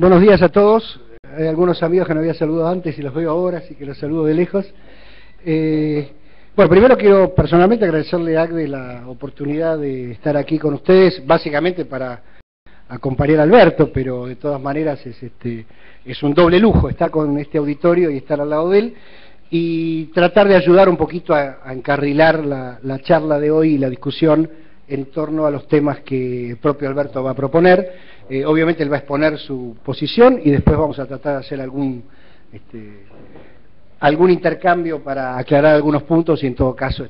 Buenos días a todos. Hay algunos amigos que no había saludado antes y los veo ahora, así que los saludo de lejos. Bueno, primero quiero personalmente agradecerle a ACDE la oportunidad de estar aquí con ustedes, básicamente para acompañar a Alberto, pero de todas maneras es un doble lujo estar con este auditorio y estar al lado de él, y tratar de ayudar un poquito a encarrilar la charla de hoy y la discusión en torno a los temas que el propio Alberto va a proponer. Obviamente él va a exponer su posición y después vamos a tratar de hacer algún intercambio para aclarar algunos puntos y en todo caso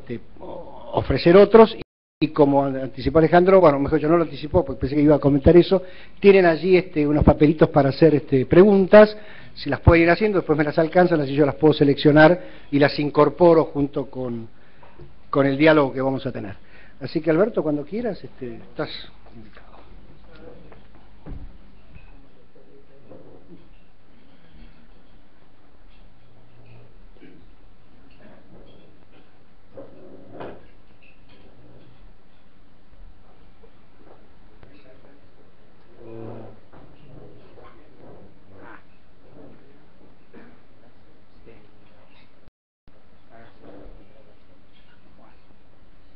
ofrecer otros. Y como anticipó Alejandro, bueno, mejor yo no lo anticipó porque pensé que iba a comentar eso, tienen allí unos papelitos para hacer preguntas, si las pueden ir haciendo, después me las alcanzan, así yo las puedo seleccionar y las incorporo junto con el diálogo que vamos a tener. Así que Alberto, cuando quieras, estás invitado.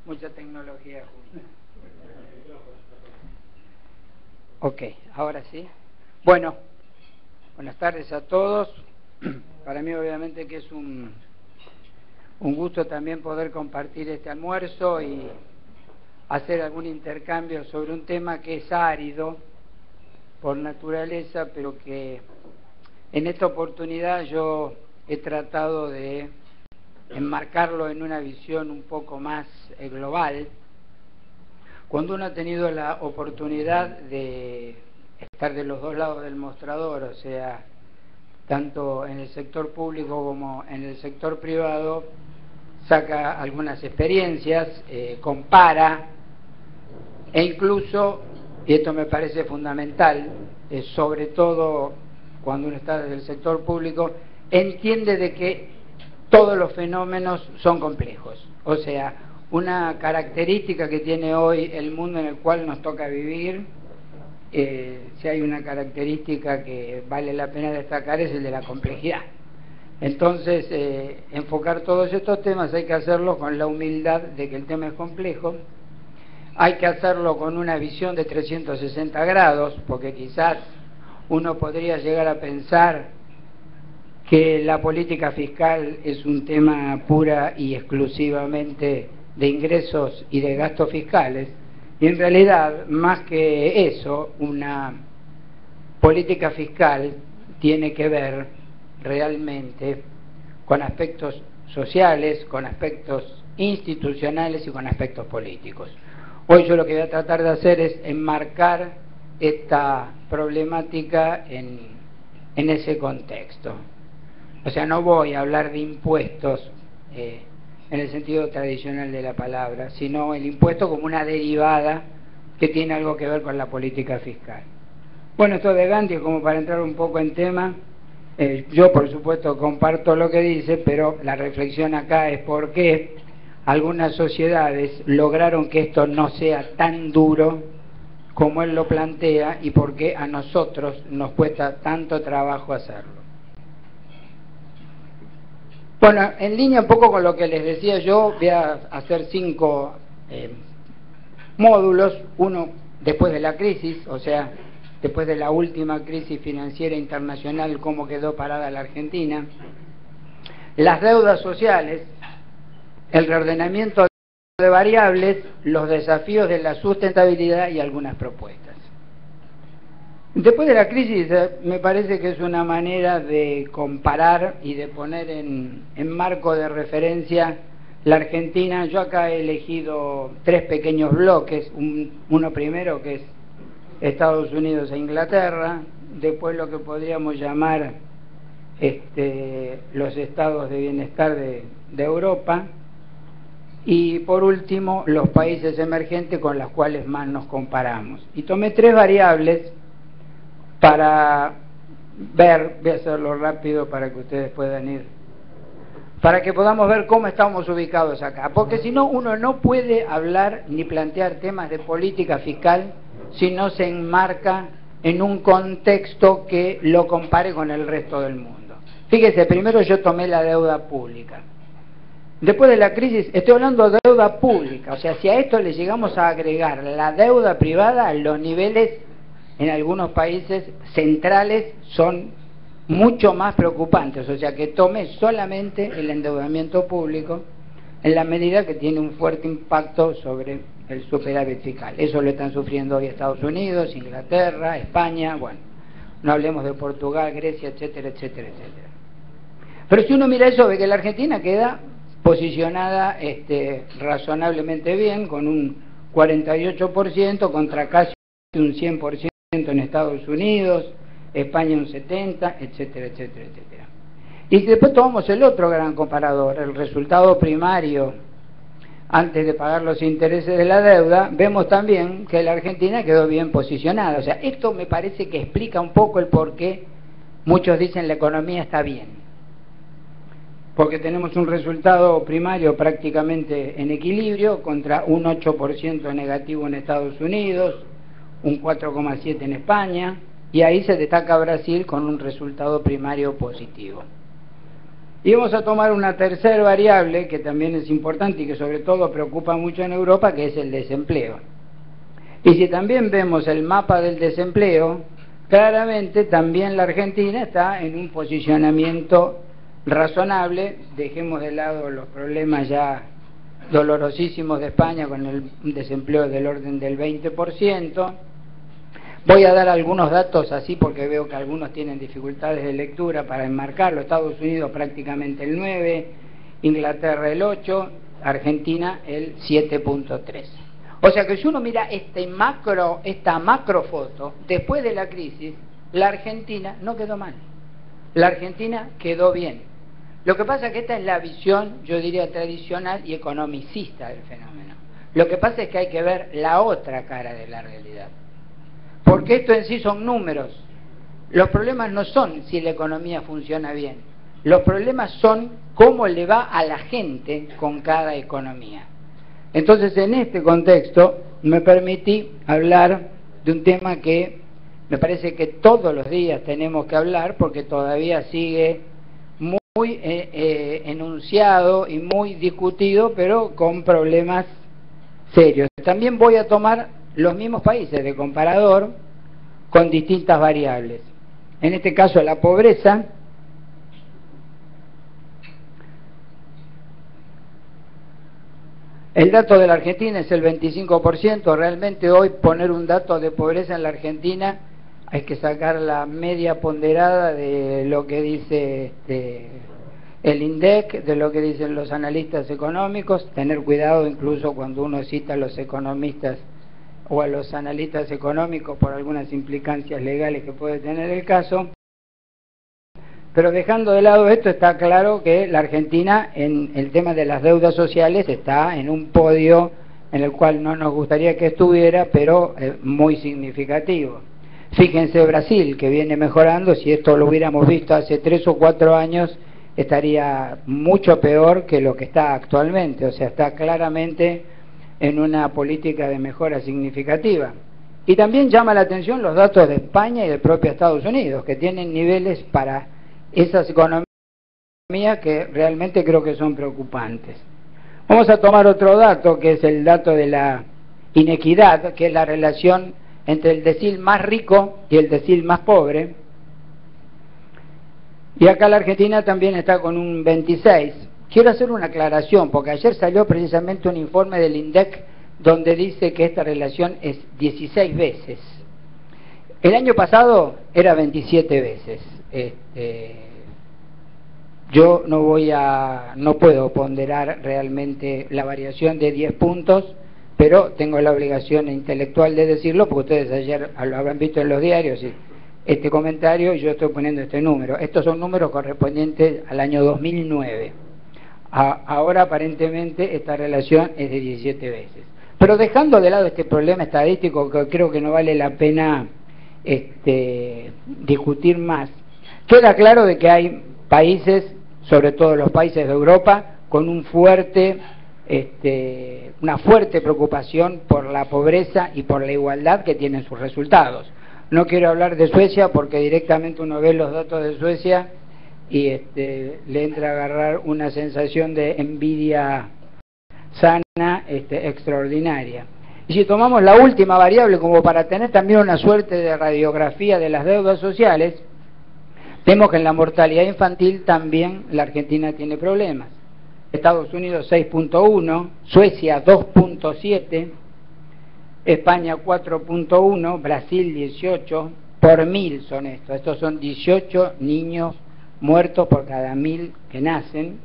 Mucha tecnología junta. Ok, ahora sí. Bueno, buenas tardes a todos. Para mí obviamente que es un gusto también poder compartir este almuerzo y hacer algún intercambio sobre un tema que es árido por naturaleza, pero que en esta oportunidad yo he tratado de enmarcarlo en una visión un poco más global. Cuando uno ha tenido la oportunidad de estar de los dos lados del mostrador, o sea, tanto en el sector público como en el sector privado, saca algunas experiencias, compara e incluso, y esto me parece fundamental, sobre todo cuando uno está desde el sector público, entiende de que todos los fenómenos son complejos. O sea, una característica que tiene hoy el mundo en el cual nos toca vivir, si hay una característica que vale la pena destacar, es el de la complejidad. Entonces, enfocar todos estos temas hay que hacerlo con la humildad de que el tema es complejo, hay que hacerlo con una visión de 360 grados, porque quizás uno podría llegar a pensar que la política fiscal es un tema pura y exclusivamente de ingresos y de gastos fiscales, y en realidad, más que eso, una política fiscal tiene que ver realmente con aspectos sociales, con aspectos institucionales y con aspectos políticos. Hoy yo lo que voy a tratar de hacer es enmarcar esta problemática en ese contexto. O sea, no voy a hablar de impuestos en el sentido tradicional de la palabra, sino el impuesto como una derivada que tiene algo que ver con la política fiscal. Bueno, esto de Gandhi, como para entrar un poco en tema, yo por supuesto comparto lo que dice, pero la reflexión acá es por qué algunas sociedades lograron que esto no sea tan duro como él lo plantea y por qué a nosotros nos cuesta tanto trabajo hacerlo. Bueno, en línea un poco con lo que les decía yo, voy a hacer 5 módulos. Uno, después de la crisis, o sea, después de la última crisis financiera internacional, cómo quedó parada la Argentina, las deudas sociales, el reordenamiento de variables, los desafíos de la sustentabilidad y algunas propuestas. Después de la crisis, me parece que es una manera de comparar y de poner en marco de referencia la Argentina. Yo acá he elegido 3 pequeños bloques, uno primero que es Estados Unidos e Inglaterra, después lo que podríamos llamar los estados de bienestar de Europa, y por último los países emergentes con los cuales más nos comparamos. Y tomé 3 variables para ver, voy a hacerlo rápido para que ustedes puedan ir, para que podamos ver cómo estamos ubicados acá, porque si no, uno no puede hablar ni plantear temas de política fiscal si no se enmarca en un contexto que lo compare con el resto del mundo. Fíjese, primero yo tomé la deuda pública. Después de la crisis, estoy hablando de deuda pública, o sea, si a esto le llegamos a agregar la deuda privada, los niveles en algunos países centrales son mucho más preocupantes, o sea, que tome solamente el endeudamiento público en la medida que tiene un fuerte impacto sobre el superávit fiscal. Eso lo están sufriendo hoy Estados Unidos, Inglaterra, España, bueno, no hablemos de Portugal, Grecia, etcétera, etcétera, etcétera. Pero si uno mira eso, ve que la Argentina queda posicionada razonablemente bien, con un 48% contra casi un 100% en Estados Unidos, España un 70%, etcétera, etcétera, etcétera. Y después tomamos el otro gran comparador, el resultado primario antes de pagar los intereses de la deuda, vemos también que la Argentina quedó bien posicionada. O sea, esto me parece que explica un poco el por qué muchos dicen la economía está bien. Porque tenemos un resultado primario prácticamente en equilibrio contra un 8% negativo en Estados Unidos, un 4,7% en España, y ahí se destaca Brasil con un resultado primario positivo. Y vamos a tomar una tercera variable que también es importante y que sobre todo preocupa mucho en Europa, que es el desempleo. Y si también vemos el mapa del desempleo, claramente también la Argentina está en un posicionamiento razonable. Dejemos de lado los problemas ya dolorosísimos de España con el desempleo del orden del 20%. Voy a dar algunos datos así porque veo que algunos tienen dificultades de lectura para enmarcarlo. Estados Unidos prácticamente el 9%, Inglaterra el 8%, Argentina el 7,3%. O sea que si uno mira esta macrofoto, después de la crisis, la Argentina no quedó mal. La Argentina quedó bien. Lo que pasa es que esta es la visión, yo diría, tradicional y economicista del fenómeno. Lo que pasa es que hay que ver la otra cara de la realidad. Porque esto en sí son números. Los problemas no son si la economía funciona bien. Los problemas son cómo le va a la gente con cada economía. Entonces, en este contexto, me permití hablar de un tema que me parece que todos los días tenemos que hablar, porque todavía sigue muy enunciado y muy discutido, pero con problemas serios. También voy a tomar los mismos países de comparador con distintas variables. En este caso la pobreza. El dato de la Argentina es el 25%. Realmente hoy poner un dato de pobreza en la Argentina hay que sacar la media ponderada de lo que dice el INDEC, de lo que dicen los analistas económicos, tener cuidado incluso cuando uno cita a los economistas o a los analistas económicos por algunas implicancias legales que puede tener el caso. Pero dejando de lado esto, está claro que la Argentina en el tema de las deudas sociales está en un podio en el cual no nos gustaría que estuviera, pero muy significativo. Fíjense Brasil, que viene mejorando. Si esto lo hubiéramos visto hace 3 o 4 años, estaría mucho peor que lo que está actualmente. O sea, está claramente en una política de mejora significativa. Y también llama la atención los datos de España y del propio Estados Unidos, que tienen niveles para esas economías que realmente creo que son preocupantes. Vamos a tomar otro dato, que es el dato de la inequidad, que es la relación entre el decil más rico y el decil más pobre. Y acá la Argentina también está con un 26%. Quiero hacer una aclaración, porque ayer salió precisamente un informe del INDEC donde dice que esta relación es 16 veces. El año pasado era 27 veces. Yo no puedo ponderar realmente la variación de 10 puntos, pero tengo la obligación intelectual de decirlo, porque ustedes ayer lo habrán visto en los diarios, y este comentario, y yo estoy poniendo este número. Estos son números correspondientes al año 2009. Ahora aparentemente esta relación es de 17 veces. Pero dejando de lado este problema estadístico, que creo que no vale la pena discutir más, queda claro de que hay países, sobre todo los países de Europa, con una fuerte preocupación por la pobreza y por la igualdad que tienen sus resultados. No quiero hablar de Suecia porque directamente uno ve los datos de Suecia y le entra a agarrar una sensación de envidia sana extraordinaria. Y si tomamos la última variable como para tener también una suerte de radiografía de las deudas sociales, vemos que en la mortalidad infantil también la Argentina tiene problemas. Estados Unidos 6.1, Suecia 2.7, España 4.1, Brasil 18, por 1000 son estos son 18 niños muertos por cada 1000 que nacen,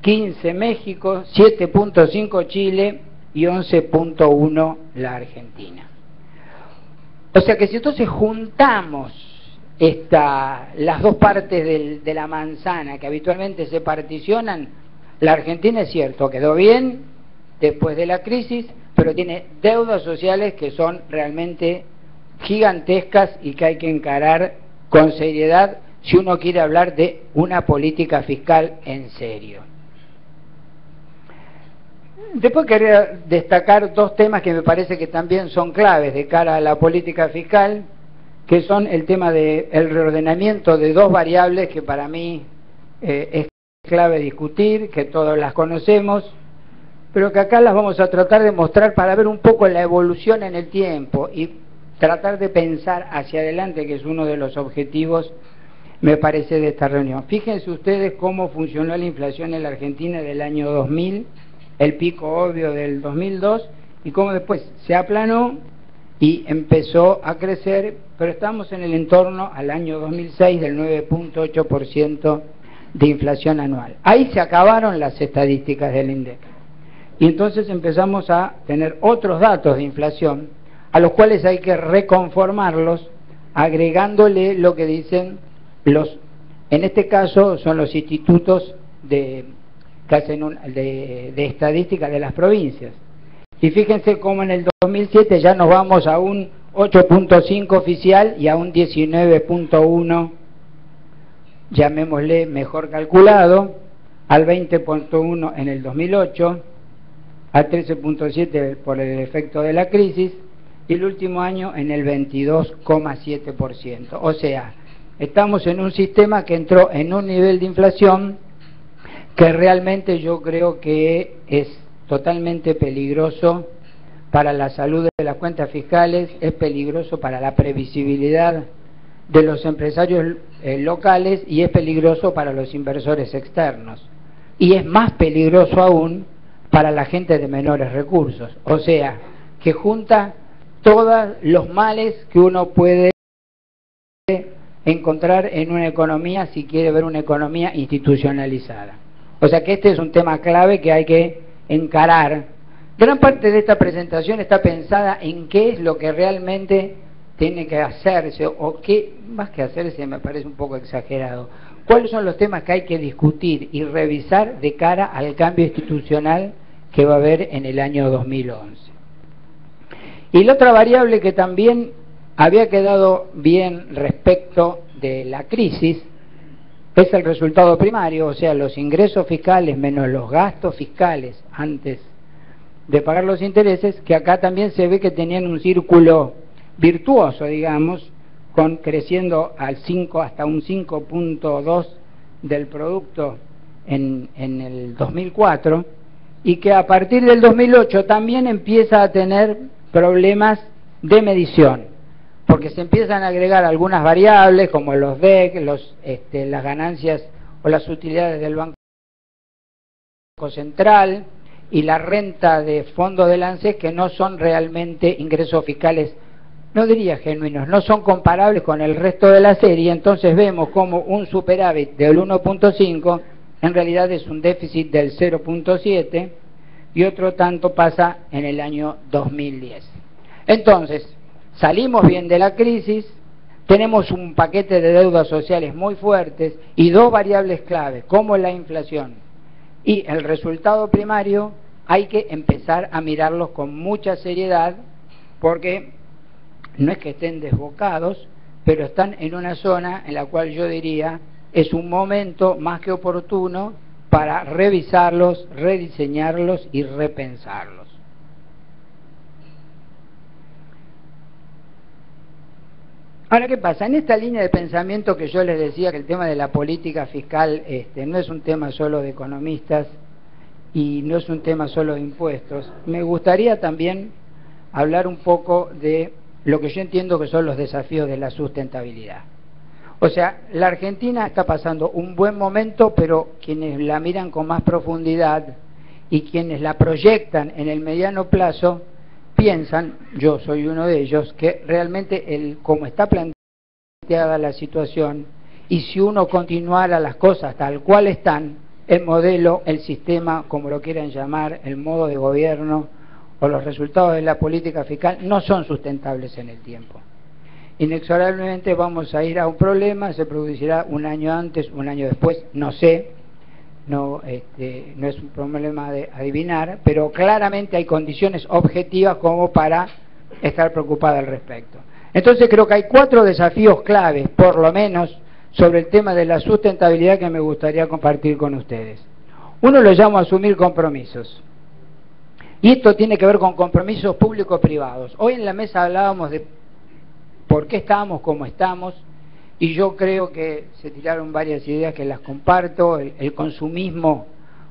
15 México, 7.5 Chile y 11.1 la Argentina. O sea que si entonces juntamos las dos partes de la manzana que habitualmente se particionan, la Argentina es cierto, quedó bien después de la crisis, pero tiene deudas sociales que son realmente gigantescas y que hay que encarar con seriedad si uno quiere hablar de una política fiscal en serio. Después quería destacar dos temas que me parece que también son claves de cara a la política fiscal, que son el tema del reordenamiento de dos variables que para mí es clave discutir, que todos las conocemos, pero que acá las vamos a tratar de mostrar para ver un poco la evolución en el tiempo y tratar de pensar hacia adelante, que es uno de los objetivos, me parece, de esta reunión. Fíjense ustedes cómo funcionó la inflación en la Argentina del año 2000, el pico obvio del 2002, y cómo después se aplanó y empezó a crecer, pero estamos en el entorno al año 2006 del 9.8% de inflación anual. Ahí se acabaron las estadísticas del INDEC. Y entonces empezamos a tener otros datos de inflación, a los cuales hay que reconformarlos, agregándole lo que dicen en este caso son los institutos que hacen de estadística de las provincias. Y fíjense cómo en el 2007 ya nos vamos a un 8.5 oficial y a un 19.1, llamémosle mejor calculado, al 20.1 en el 2008, al 13.7 por el efecto de la crisis, y el último año en el 22,7%. O sea, estamos en un sistema que entró en un nivel de inflación que realmente yo creo que es totalmente peligroso para la salud de las cuentas fiscales, es peligroso para la previsibilidad de los empresarios locales y es peligroso para los inversores externos. Y es más peligroso aún para la gente de menores recursos. O sea, que junta todos los males que uno puede encontrar en una economía si quiere ver una economía institucionalizada. O sea que este es un tema clave que hay que encarar. Gran parte de esta presentación está pensada en qué es lo que realmente tiene que hacerse, o qué, más que hacerse me parece un poco exagerado, cuáles son los temas que hay que discutir y revisar de cara al cambio institucional que va a haber en el año 2011. Y la otra variable que también había quedado bien respecto de la crisis es el resultado primario, o sea, los ingresos fiscales menos los gastos fiscales antes de pagar los intereses, que acá también se ve que tenían un círculo virtuoso, digamos, creciendo al 5 hasta un 5.2 del producto en el 2004, y que a partir del 2008 también empieza a tener problemas de medición, porque se empiezan a agregar algunas variables como los DEC, las ganancias o las utilidades del Banco Central y la renta de fondo del ANSES, que no son realmente ingresos fiscales, no diría genuinos, no son comparables con el resto de la serie. Entonces vemos como un superávit del 1.5 en realidad es un déficit del 0.7 y otro tanto pasa en el año 2010. Entonces, salimos bien de la crisis, tenemos un paquete de deudas sociales muy fuertes y dos variables claves, como la inflación y el resultado primario, hay que empezar a mirarlos con mucha seriedad, porque no es que estén desbocados, pero están en una zona en la cual yo diría es un momento más que oportuno para revisarlos, rediseñarlos y repensarlos. Ahora, ¿qué pasa? En esta línea de pensamiento que yo les decía, que el tema de la política fiscal no es un tema solo de economistas y no es un tema solo de impuestos, me gustaría también hablar un poco de lo que yo entiendo que son los desafíos de la sustentabilidad. O sea, la Argentina está pasando un buen momento, pero quienes la miran con más profundidad y quienes la proyectan en el mediano plazo, piensan, yo soy uno de ellos, que realmente como está planteada la situación, y si uno continuara las cosas tal cual están, el modelo, el sistema, como lo quieran llamar, el modo de gobierno o los resultados de la política fiscal no son sustentables en el tiempo. Inexorablemente vamos a ir a un problema, se producirá un año antes, un año después, no sé, no es un problema de adivinar, pero claramente hay condiciones objetivas como para estar preocupada al respecto. Entonces creo que hay 4 desafíos claves, por lo menos, sobre el tema de la sustentabilidad que me gustaría compartir con ustedes. Uno lo llamo asumir compromisos. Y esto tiene que ver con compromisos público-privados. Hoy en la mesa hablábamos de por qué estamos como estamos, y yo creo que se tiraron varias ideas que las comparto, el consumismo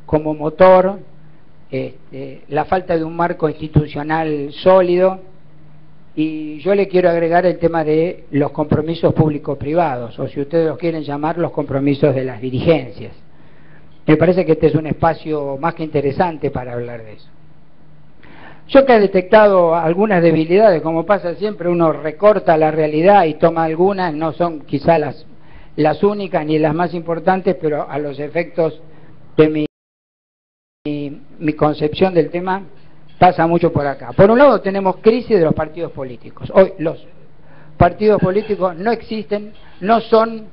como motor, la falta de un marco institucional sólido, y yo le quiero agregar el tema de los compromisos público-privados, o si ustedes los quieren llamar, los compromisos de las dirigencias. Me parece que este es un espacio más que interesante para hablar de eso. Yo que he detectado algunas debilidades, como pasa siempre, uno recorta la realidad y toma algunas, no son quizá las únicas ni las más importantes, pero a los efectos de mi concepción del tema pasa mucho por acá. Por un lado tenemos crisis de los partidos políticos. Hoy los partidos políticos no existen, no son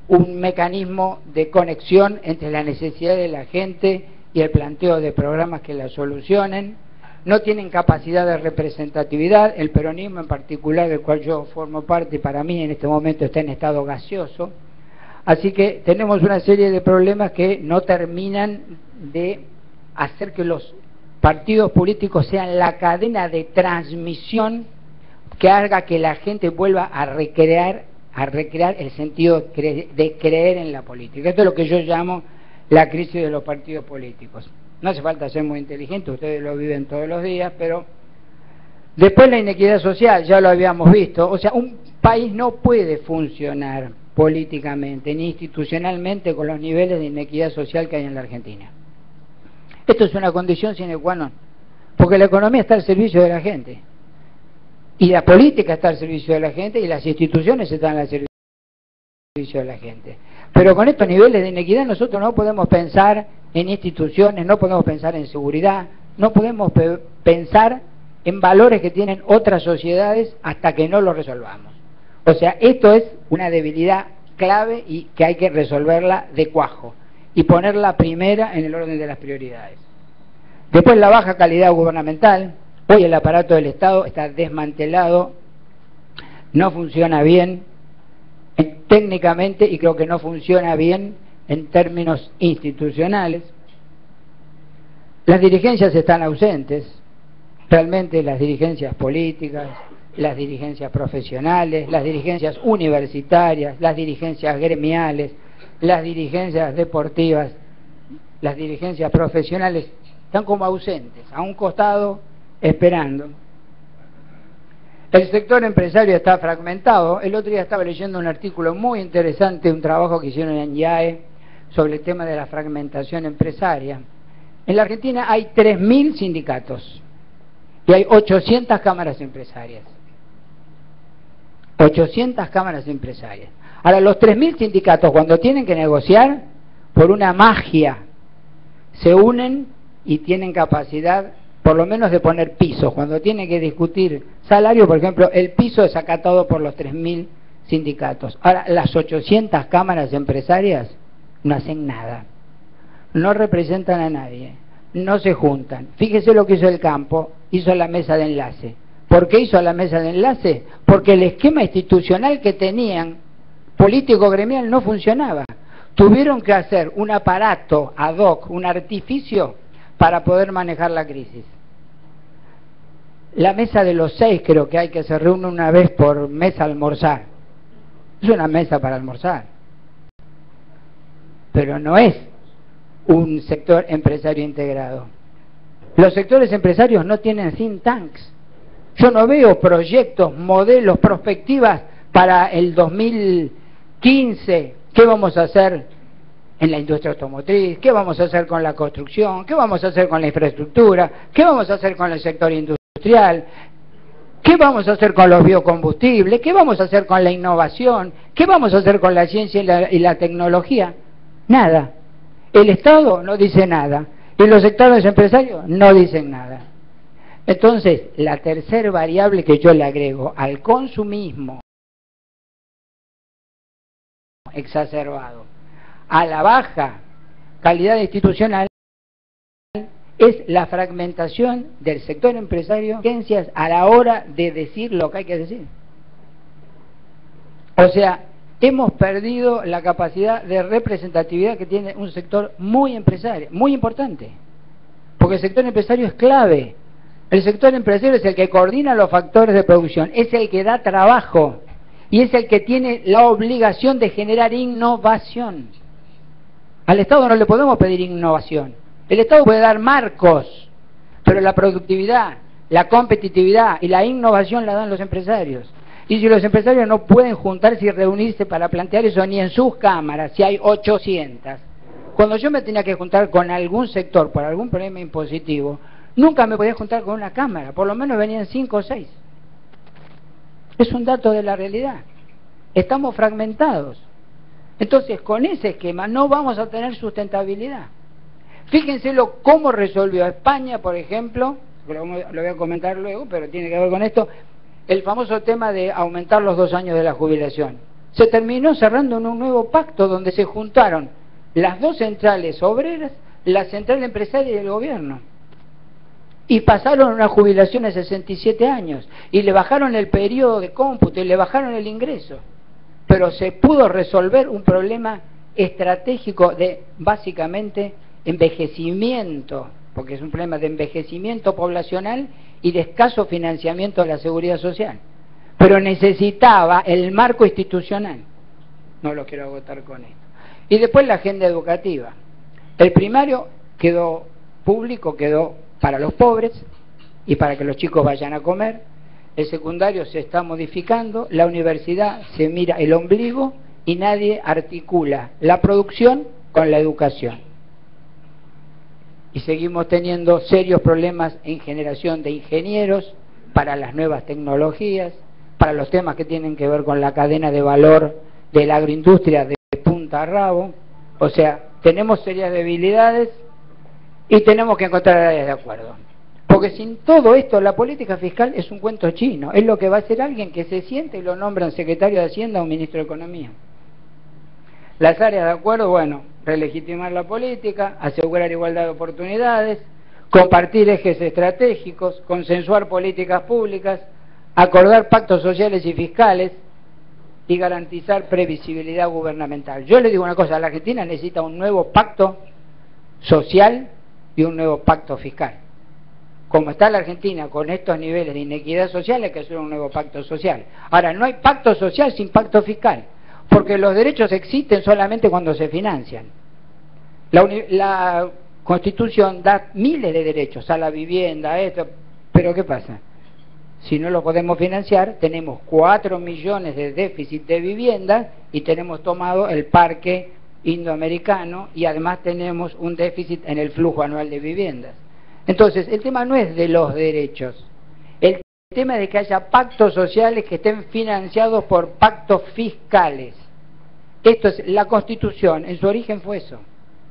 un mecanismo de conexión entre la necesidad de la gente y el planteo de programas que la solucionen. No tienen capacidad de representatividad, el peronismo en particular, del cual yo formo parte, para mí en este momento está en estado gaseoso, así que tenemos una serie de problemas que no terminan de hacer que los partidos políticos sean la cadena de transmisión que haga que la gente vuelva a recrear el sentido de creer en la política. Esto es lo que yo llamo la crisis de los partidos políticos. No hace falta ser muy inteligente, ustedes lo viven todos los días, pero después la inequidad social, ya lo habíamos visto. O sea, un país no puede funcionar políticamente ni institucionalmente con los niveles de inequidad social que hay en la Argentina. Esto es una condición sine qua non, porque la economía está al servicio de la gente, y la política está al servicio de la gente, y las instituciones están al servicio de la gente. Pero con estos niveles de inequidad nosotros no podemos pensar en instituciones, no podemos pensar en seguridad, no podemos pensar en valores que tienen otras sociedades hasta que no los resolvamos. O sea, esto es una debilidad clave y que hay que resolverla de cuajo y ponerla primera en el orden de las prioridades. Después, la baja calidad gubernamental. Hoy el aparato del Estado está desmantelado, no funciona bien técnicamente, y creo que no funciona bien en términos institucionales. Las dirigencias están ausentes, realmente las dirigencias políticas, las dirigencias profesionales, las dirigencias universitarias, las dirigencias gremiales, las dirigencias deportivas, las dirigencias profesionales están como ausentes, a un costado, esperando. El sector empresario está fragmentado. El otro día estaba leyendo un artículo muy interesante, un trabajo que hicieron en IAE sobre el tema de la fragmentación empresaria. En la Argentina hay 3.000 sindicatos y hay 800 cámaras empresarias. 800 cámaras empresarias. Ahora, los 3.000 sindicatos, cuando tienen que negociar, por una magia, se unen y tienen capacidad por lo menos de poner pisos. Cuando tienen que discutir salario, por ejemplo, el piso es acatado por los 3.000 sindicatos. Ahora, las 800 cámaras empresarias no hacen nada, no representan a nadie, no se juntan. Fíjese lo que hizo el campo, hizo la mesa de enlace. ¿Por qué hizo la mesa de enlace? Porque el esquema institucional que tenían, político-gremial, no funcionaba. Tuvieron que hacer un aparato ad hoc, un artificio, para poder manejar la crisis. La mesa de los 6, creo que hay que se reúne una vez por mes a almorzar. Es una mesa para almorzar. Pero no es un sector empresario integrado. Los sectores empresarios no tienen think tanks. Yo no veo proyectos, modelos, perspectivas para el 2015. ¿Qué vamos a hacer en la industria automotriz? ¿Qué vamos a hacer con la construcción? ¿Qué vamos a hacer con la infraestructura? ¿Qué vamos a hacer con el sector industrial? ¿Qué vamos a hacer con los biocombustibles? ¿Qué vamos a hacer con la innovación? ¿Qué vamos a hacer con la ciencia y la tecnología? Nada. El Estado no dice nada. Y los sectores empresarios no dicen nada. Entonces, la tercera variable que yo le agrego al consumismo exacerbado, a la baja calidad institucional, es la fragmentación del sector empresario a la hora de decir lo que hay que decir. O sea, hemos perdido la capacidad de representatividad que tiene un sector muy empresario, muy importante, porque el sector empresario es clave. El sector empresario es el que coordina los factores de producción, es el que da trabajo y es el que tiene la obligación de generar innovación. Al Estado no le podemos pedir innovación. El Estado puede dar marcos, pero la productividad, la competitividad y la innovación la dan los empresarios. Y si los empresarios no pueden juntarse y reunirse para plantear eso ni en sus cámaras, si hay 800. Cuando yo me tenía que juntar con algún sector por algún problema impositivo, nunca me podía juntar con una cámara, por lo menos venían 5 o 6. Es un dato de la realidad. Estamos fragmentados. Entonces, con ese esquema no vamos a tener sustentabilidad. Fíjense cómo resolvió España, por ejemplo, lo voy a comentar luego, pero tiene que ver con esto, el famoso tema de aumentar los 2 años de la jubilación. Se terminó cerrando en un nuevo pacto donde se juntaron las dos centrales obreras, la central empresaria y el gobierno. Y pasaron una jubilación a 67 años, y le bajaron el periodo de cómputo, y le bajaron el ingreso. Pero se pudo resolver un problema estratégico de, básicamente, envejecimiento, porque es un problema de envejecimiento poblacional y de escaso financiamiento de la seguridad social. Pero necesitaba el marco institucional. No lo quiero agotar con esto. Y después la agenda educativa. El primario quedó público, quedó para los pobres y para que los chicos vayan a comer. El secundario se está modificando, la universidad se mira el ombligo y nadie articula la producción con la educación. Y seguimos teniendo serios problemas en generación de ingenieros para las nuevas tecnologías, para los temas que tienen que ver con la cadena de valor de la agroindustria de punta a rabo. O sea, tenemos serias debilidades y tenemos que encontrar áreas de acuerdo. Porque sin todo esto, la política fiscal es un cuento chino. Es lo que va a hacer alguien que se siente y lo nombran secretario de Hacienda o ministro de Economía. Las áreas de acuerdo, bueno, relegitimar la política, asegurar igualdad de oportunidades, compartir ejes estratégicos, consensuar políticas públicas, acordar pactos sociales y fiscales y garantizar previsibilidad gubernamental. Yo le digo una cosa, la Argentina necesita un nuevo pacto social y un nuevo pacto fiscal. Como está la Argentina con estos niveles de inequidad social, hay que hacer un nuevo pacto social. Ahora, no hay pacto social sin pacto fiscal, porque los derechos existen solamente cuando se financian. La Constitución da miles de derechos a la vivienda, a esto, pero ¿qué pasa? Si no lo podemos financiar, tenemos 4 millones de déficit de vivienda y tenemos tomado el parque indoamericano y además tenemos un déficit en el flujo anual de viviendas. Entonces, el tema no es de los derechos, el tema es de que haya pactos sociales que estén financiados por pactos fiscales. Esto es, la Constitución en su origen fue eso,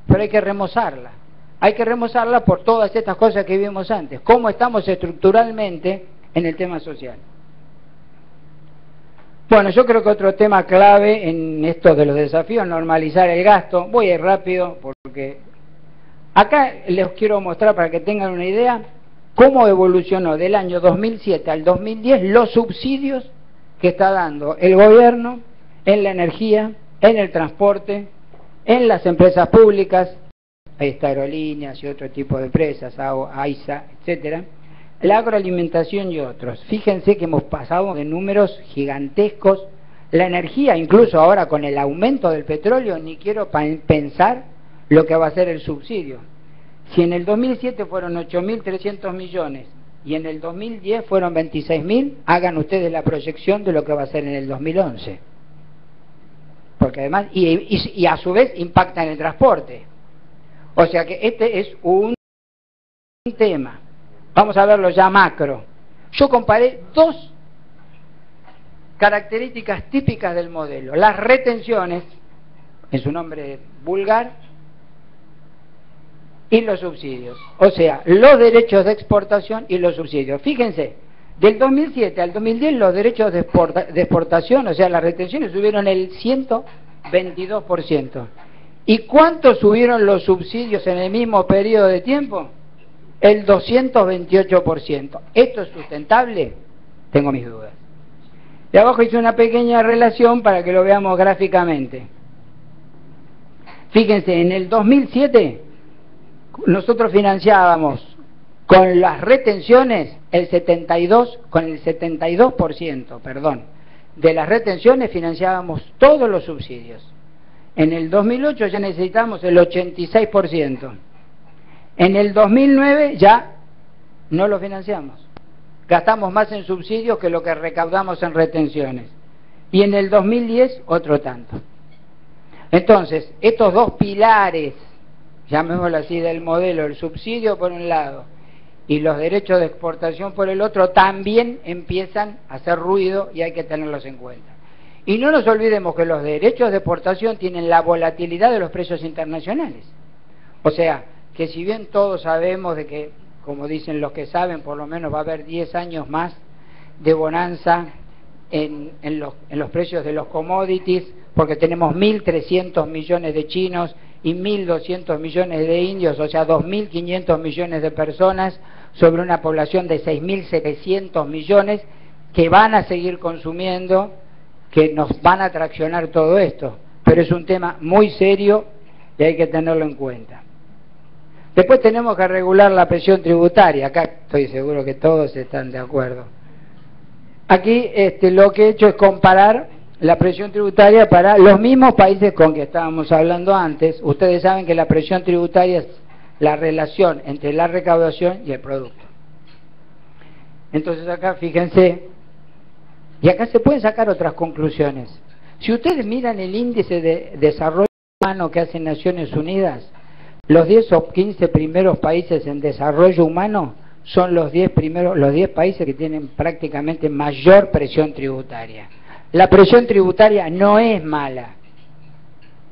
pero hay que remozarla. Hay que remozarla por todas estas cosas que vimos antes, cómo estamos estructuralmente en el tema social. Bueno, yo creo que otro tema clave en esto de los desafíos, normalizar el gasto. Voy a ir rápido porque acá les quiero mostrar para que tengan una idea cómo evolucionó del año 2007 al 2010 los subsidios que está dando el gobierno en la energía, en el transporte, en las empresas públicas, ahí está aerolíneas y otro tipo de empresas, AISA, etcétera, la agroalimentación y otros. Fíjense que hemos pasado de números gigantescos, La energía, incluso ahora con el aumento del petróleo, ni quiero pensar lo que va a ser el subsidio. Si en el 2007 fueron 8.300 millones y en el 2010 fueron 26.000, hagan ustedes la proyección de lo que va a ser en el 2011. Porque además, y a su vez impacta en el transporte. O sea que este es un tema. Vamos a verlo ya macro. Yo comparé dos características típicas del modelo: las retenciones, en su nombre vulgar, y los subsidios. O sea, los derechos de exportación y los subsidios. Fíjense, del 2007 al 2010 los derechos de exportación, o sea, las retenciones, subieron el 122%. ¿Y cuánto subieron los subsidios en el mismo periodo de tiempo? El 228%. ¿Esto es sustentable? Tengo mis dudas. De abajo hice una pequeña relación para que lo veamos gráficamente. Fíjense, en el 2007 nosotros financiábamos con las retenciones el 72%, perdón, de las retenciones financiábamos todos los subsidios. En el 2008 ya necesitamos el 86%. En el 2009 ya no lo financiamos. Gastamos más en subsidios que lo que recaudamos en retenciones. Y en el 2010 otro tanto. Entonces, estos dos pilares, llamémoslo así, del modelo, el subsidio por un lado y los derechos de exportación por el otro, también empiezan a hacer ruido y hay que tenerlos en cuenta. Y no nos olvidemos que los derechos de exportación tienen la volatilidad de los precios internacionales. O sea, que si bien todos sabemos de que, como dicen los que saben, por lo menos va a haber 10 años más de bonanza en los precios de los commodities, porque tenemos 1.300 millones de chinos y 1.200 millones de indios, o sea, 2.500 millones de personas sobre una población de 6.700 millones que van a seguir consumiendo, que nos van a traccionar todo esto. Pero es un tema muy serio y hay que tenerlo en cuenta. Después tenemos que regular la presión tributaria. Acá estoy seguro que todos están de acuerdo. Aquí lo que he hecho es comparar la presión tributaria para los mismos países con que estábamos hablando antes. Ustedes saben que la presión tributaria es la relación entre la recaudación y el producto. Entonces acá fíjense, y acá se pueden sacar otras conclusiones. Si ustedes miran el índice de desarrollo humano que hacen Naciones Unidas, los 10 o 15 primeros países en desarrollo humano son los 10 países que tienen prácticamente mayor presión tributaria. La presión tributaria no es mala.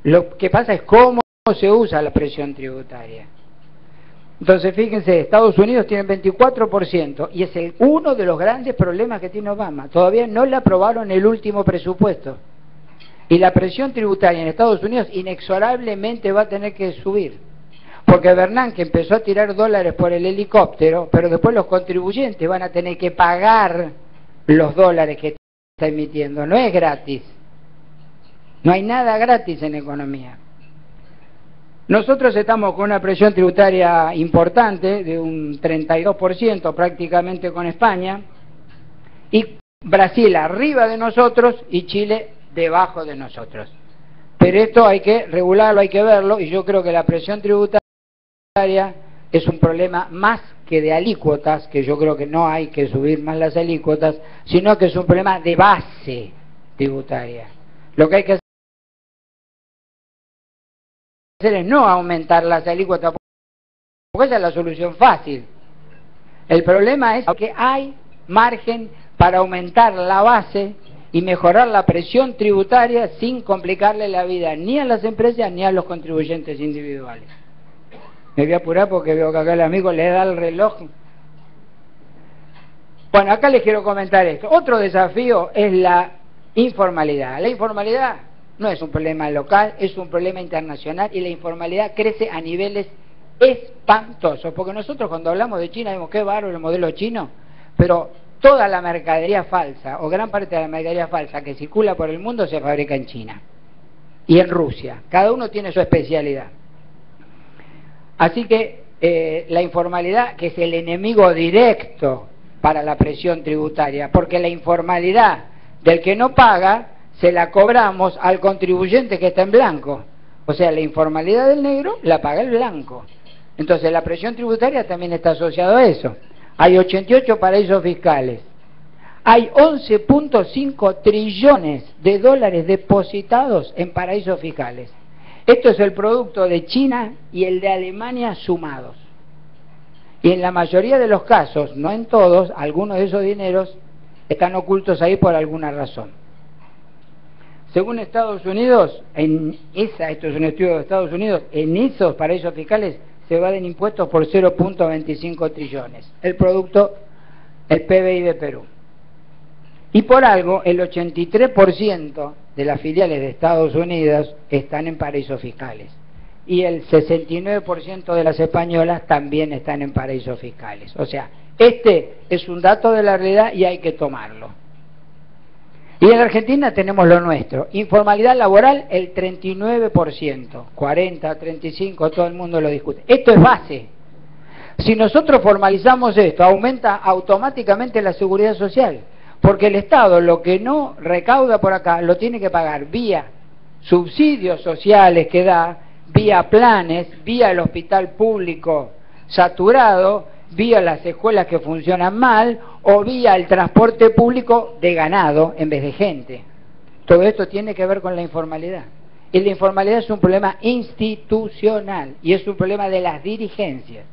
Lo que pasa es cómo se usa la presión tributaria. Entonces, fíjense, Estados Unidos tiene 24% y es uno de los grandes problemas que tiene Obama. Todavía no le aprobaron el último presupuesto. Y la presión tributaria en Estados Unidos inexorablemente va a tener que subir. Porque Bernanke empezó a tirar dólares por el helicóptero, pero después los contribuyentes van a tener que pagar los dólares que está emitiendo. No es gratis. No hay nada gratis en economía. Nosotros estamos con una presión tributaria importante, de un 32% prácticamente con España, y Brasil arriba de nosotros y Chile debajo de nosotros. Pero esto hay que regularlo, hay que verlo, y yo creo que la presión tributaria es un problema más que de alícuotas, que yo creo que no hay que subir más las alícuotas, sino que es un problema de base tributaria. Lo que hay que hacer es no aumentar las alícuotas, porque esa es la solución fácil. El problema es que hay margen para aumentar la base y mejorar la presión tributaria sin complicarle la vida ni a las empresas ni a los contribuyentes individuales. Me voy a apurar porque veo que acá el amigo le da el reloj. Bueno, acá les quiero comentar esto. Otro desafío es la informalidad. La informalidad no es un problema local, es un problema internacional, y la informalidad crece a niveles espantosos. Porque nosotros cuando hablamos de China vemos qué bárbaro el modelo chino, pero toda la mercadería falsa, o gran parte de la mercadería falsa que circula por el mundo, se fabrica en China y en Rusia. Cada uno tiene su especialidad. Así que la informalidad, que es el enemigo directo para la presión tributaria, porque la informalidad del que no paga se la cobramos al contribuyente que está en blanco. O sea, la informalidad del negro la paga el blanco. Entonces la presión tributaria también está asociada a eso. Hay 88 paraísos fiscales. Hay 11.5 trillones de dólares depositados en paraísos fiscales. Esto es el producto de China y el de Alemania sumados. Y en la mayoría de los casos, no en todos, algunos de esos dineros están ocultos ahí por alguna razón. Según Estados Unidos, esto es un estudio de Estados Unidos, en esos paraísos fiscales se evaden impuestos por 0.25 trillones. El producto, el PBI de Perú. Y por algo, el 83% de las filiales de Estados Unidos están en paraísos fiscales. Y el 69% de las españolas también están en paraísos fiscales. O sea, este es un dato de la realidad y hay que tomarlo. Y en la Argentina tenemos lo nuestro. Informalidad laboral, el 39%. 40, 35, todo el mundo lo discute. Esto es base. Si nosotros formalizamos esto, aumenta automáticamente la seguridad social. Porque el Estado lo que no recauda por acá lo tiene que pagar vía subsidios sociales que da, vía planes, vía el hospital público saturado, vía las escuelas que funcionan mal o vía el transporte público de ganado en vez de gente. Todo esto tiene que ver con la informalidad. Y la informalidad es un problema institucional y es un problema de las dirigencias.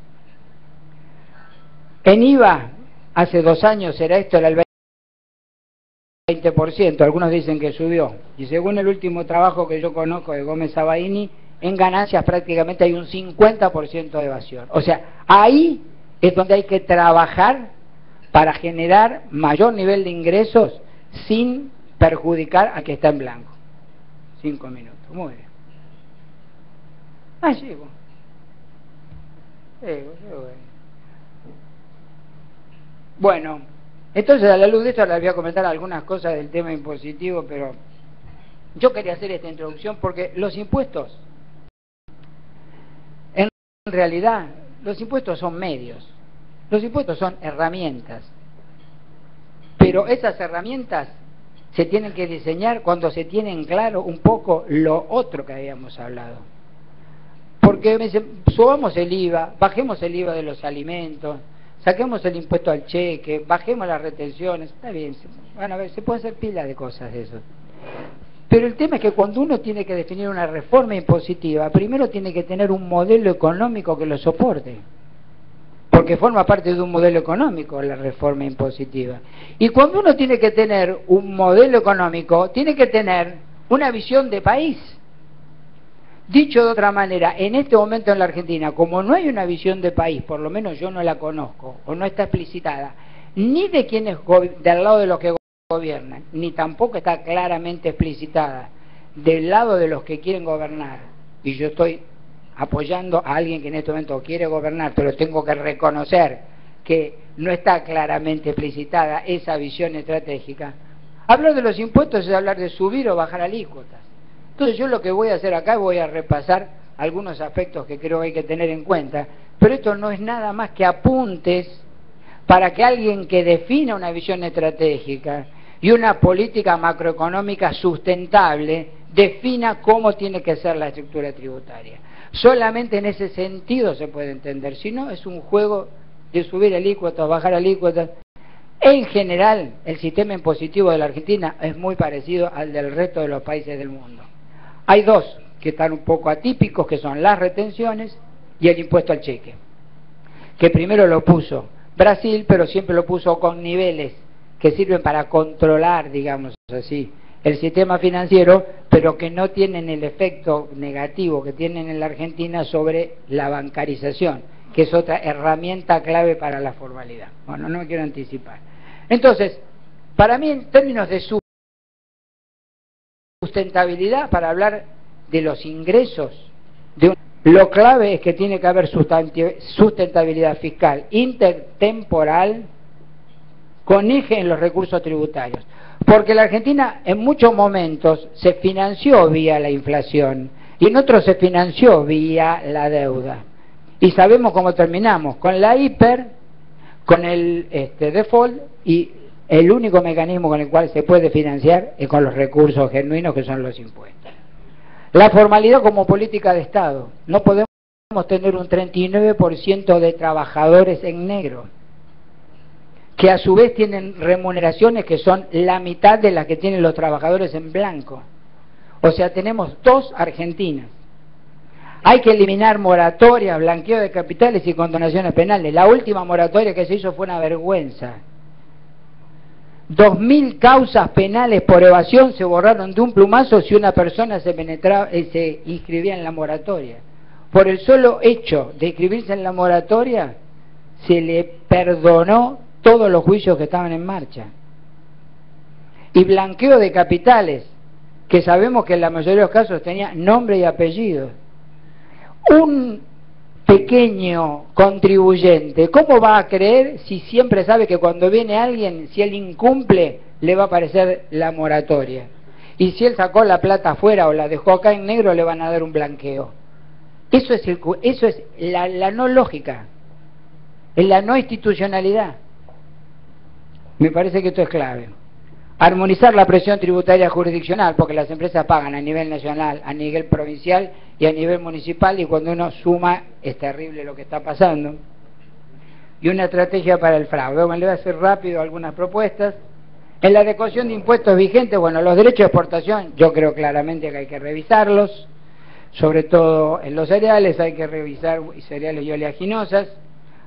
En IVA, hace 2 años era esto, era el 20%, algunos dicen que subió. Y según el último trabajo que yo conozco de Gómez Sabaini, en ganancias prácticamente hay un 50% de evasión. O sea, ahí es donde hay que trabajar para generar mayor nivel de ingresos sin perjudicar a que está en blanco. 5 minutos, muy bien. Ah, llego. Bueno, entonces a la luz de esto les voy a comentar algunas cosas del tema impositivo, pero yo quería hacer esta introducción porque los impuestos, en realidad, los impuestos son medios, los impuestos son herramientas, pero esas herramientas se tienen que diseñar cuando se tiene en claro un poco lo otro que habíamos hablado. Porque me dicen, subamos el IVA, bajemos el IVA de los alimentos, saquemos el impuesto al cheque, bajemos las retenciones, está bien, van a ver, se puede hacer pila de cosas de eso. Pero el tema es que cuando uno tiene que definir una reforma impositiva, primero tiene que tener un modelo económico que lo soporte. Porque forma parte de un modelo económico la reforma impositiva. Y cuando uno tiene que tener un modelo económico, tiene que tener una visión de país. Dicho de otra manera, en este momento en la Argentina, como no hay una visión de país, por lo menos yo no la conozco, o no está explicitada, ni de quienes del lado de los que gobiernan, ni tampoco está claramente explicitada del lado de los que quieren gobernar, y yo estoy apoyando a alguien que en este momento quiere gobernar, pero tengo que reconocer que no está claramente explicitada esa visión estratégica. Hablar de los impuestos es hablar de subir o bajar alícuotas. Entonces yo lo que voy a hacer acá, voy a repasar algunos aspectos que creo que hay que tener en cuenta, pero esto no es nada más que apuntes para que alguien que defina una visión estratégica y una política macroeconómica sustentable defina cómo tiene que ser la estructura tributaria. Solamente en ese sentido se puede entender, si no es un juego de subir alícuotas, bajar alícuotas. En general, el sistema impositivo de la Argentina es muy parecido al del resto de los países del mundo. Hay dos que están un poco atípicos, que son las retenciones y el impuesto al cheque, que primero lo puso Brasil, pero siempre lo puso con niveles que sirven para controlar, digamos así, el sistema financiero, pero que no tienen el efecto negativo que tienen en la Argentina sobre la bancarización, que es otra herramienta clave para la formalidad. Bueno, no me quiero anticipar. Entonces, para mí, en términos de sustentabilidad, para hablar de los ingresos, lo clave es que tiene que haber sustentabilidad fiscal intertemporal con eje en los recursos tributarios. Porque la Argentina en muchos momentos se financió vía la inflación y en otros se financió vía la deuda. Y sabemos cómo terminamos, con la hiper, con el default y el único mecanismo con el cual se puede financiar es con los recursos genuinos que son los impuestos. La formalidad como política de Estado. No podemos tener un 39% de trabajadores en negro, que a su vez tienen remuneraciones que son la mitad de las que tienen los trabajadores en blanco. O sea, tenemos dos Argentinas. Hay que eliminar moratorias, blanqueo de capitales y condonaciones penales. La última moratoria que se hizo fue una vergüenza. 2.000 causas penales por evasión se borraron de un plumazo si una persona se inscribía en la moratoria. Por el solo hecho de inscribirse en la moratoria, se le perdonó todos los juicios que estaban en marcha. Y blanqueo de capitales, que sabemos que en la mayoría de los casos tenía nombre y apellido. Un pequeño contribuyente, ¿cómo va a creer si siempre sabe que cuando viene alguien, si él incumple, le va a aparecer la moratoria? Y si él sacó la plata afuera o la dejó acá en negro, le van a dar un blanqueo. Eso es la no lógica, es la no institucionalidad. Me parece que esto es clave. Armonizar la presión tributaria jurisdiccional, porque las empresas pagan a nivel nacional, a nivel provincial y a nivel municipal, y cuando uno suma es terrible lo que está pasando. Y una estrategia para el fraude. Bueno, le voy a hacer rápido algunas propuestas. En la adecuación de impuestos vigentes, bueno, los derechos de exportación, yo creo claramente que hay que revisarlos, sobre todo en los cereales, hay que revisar cereales y oleaginosas.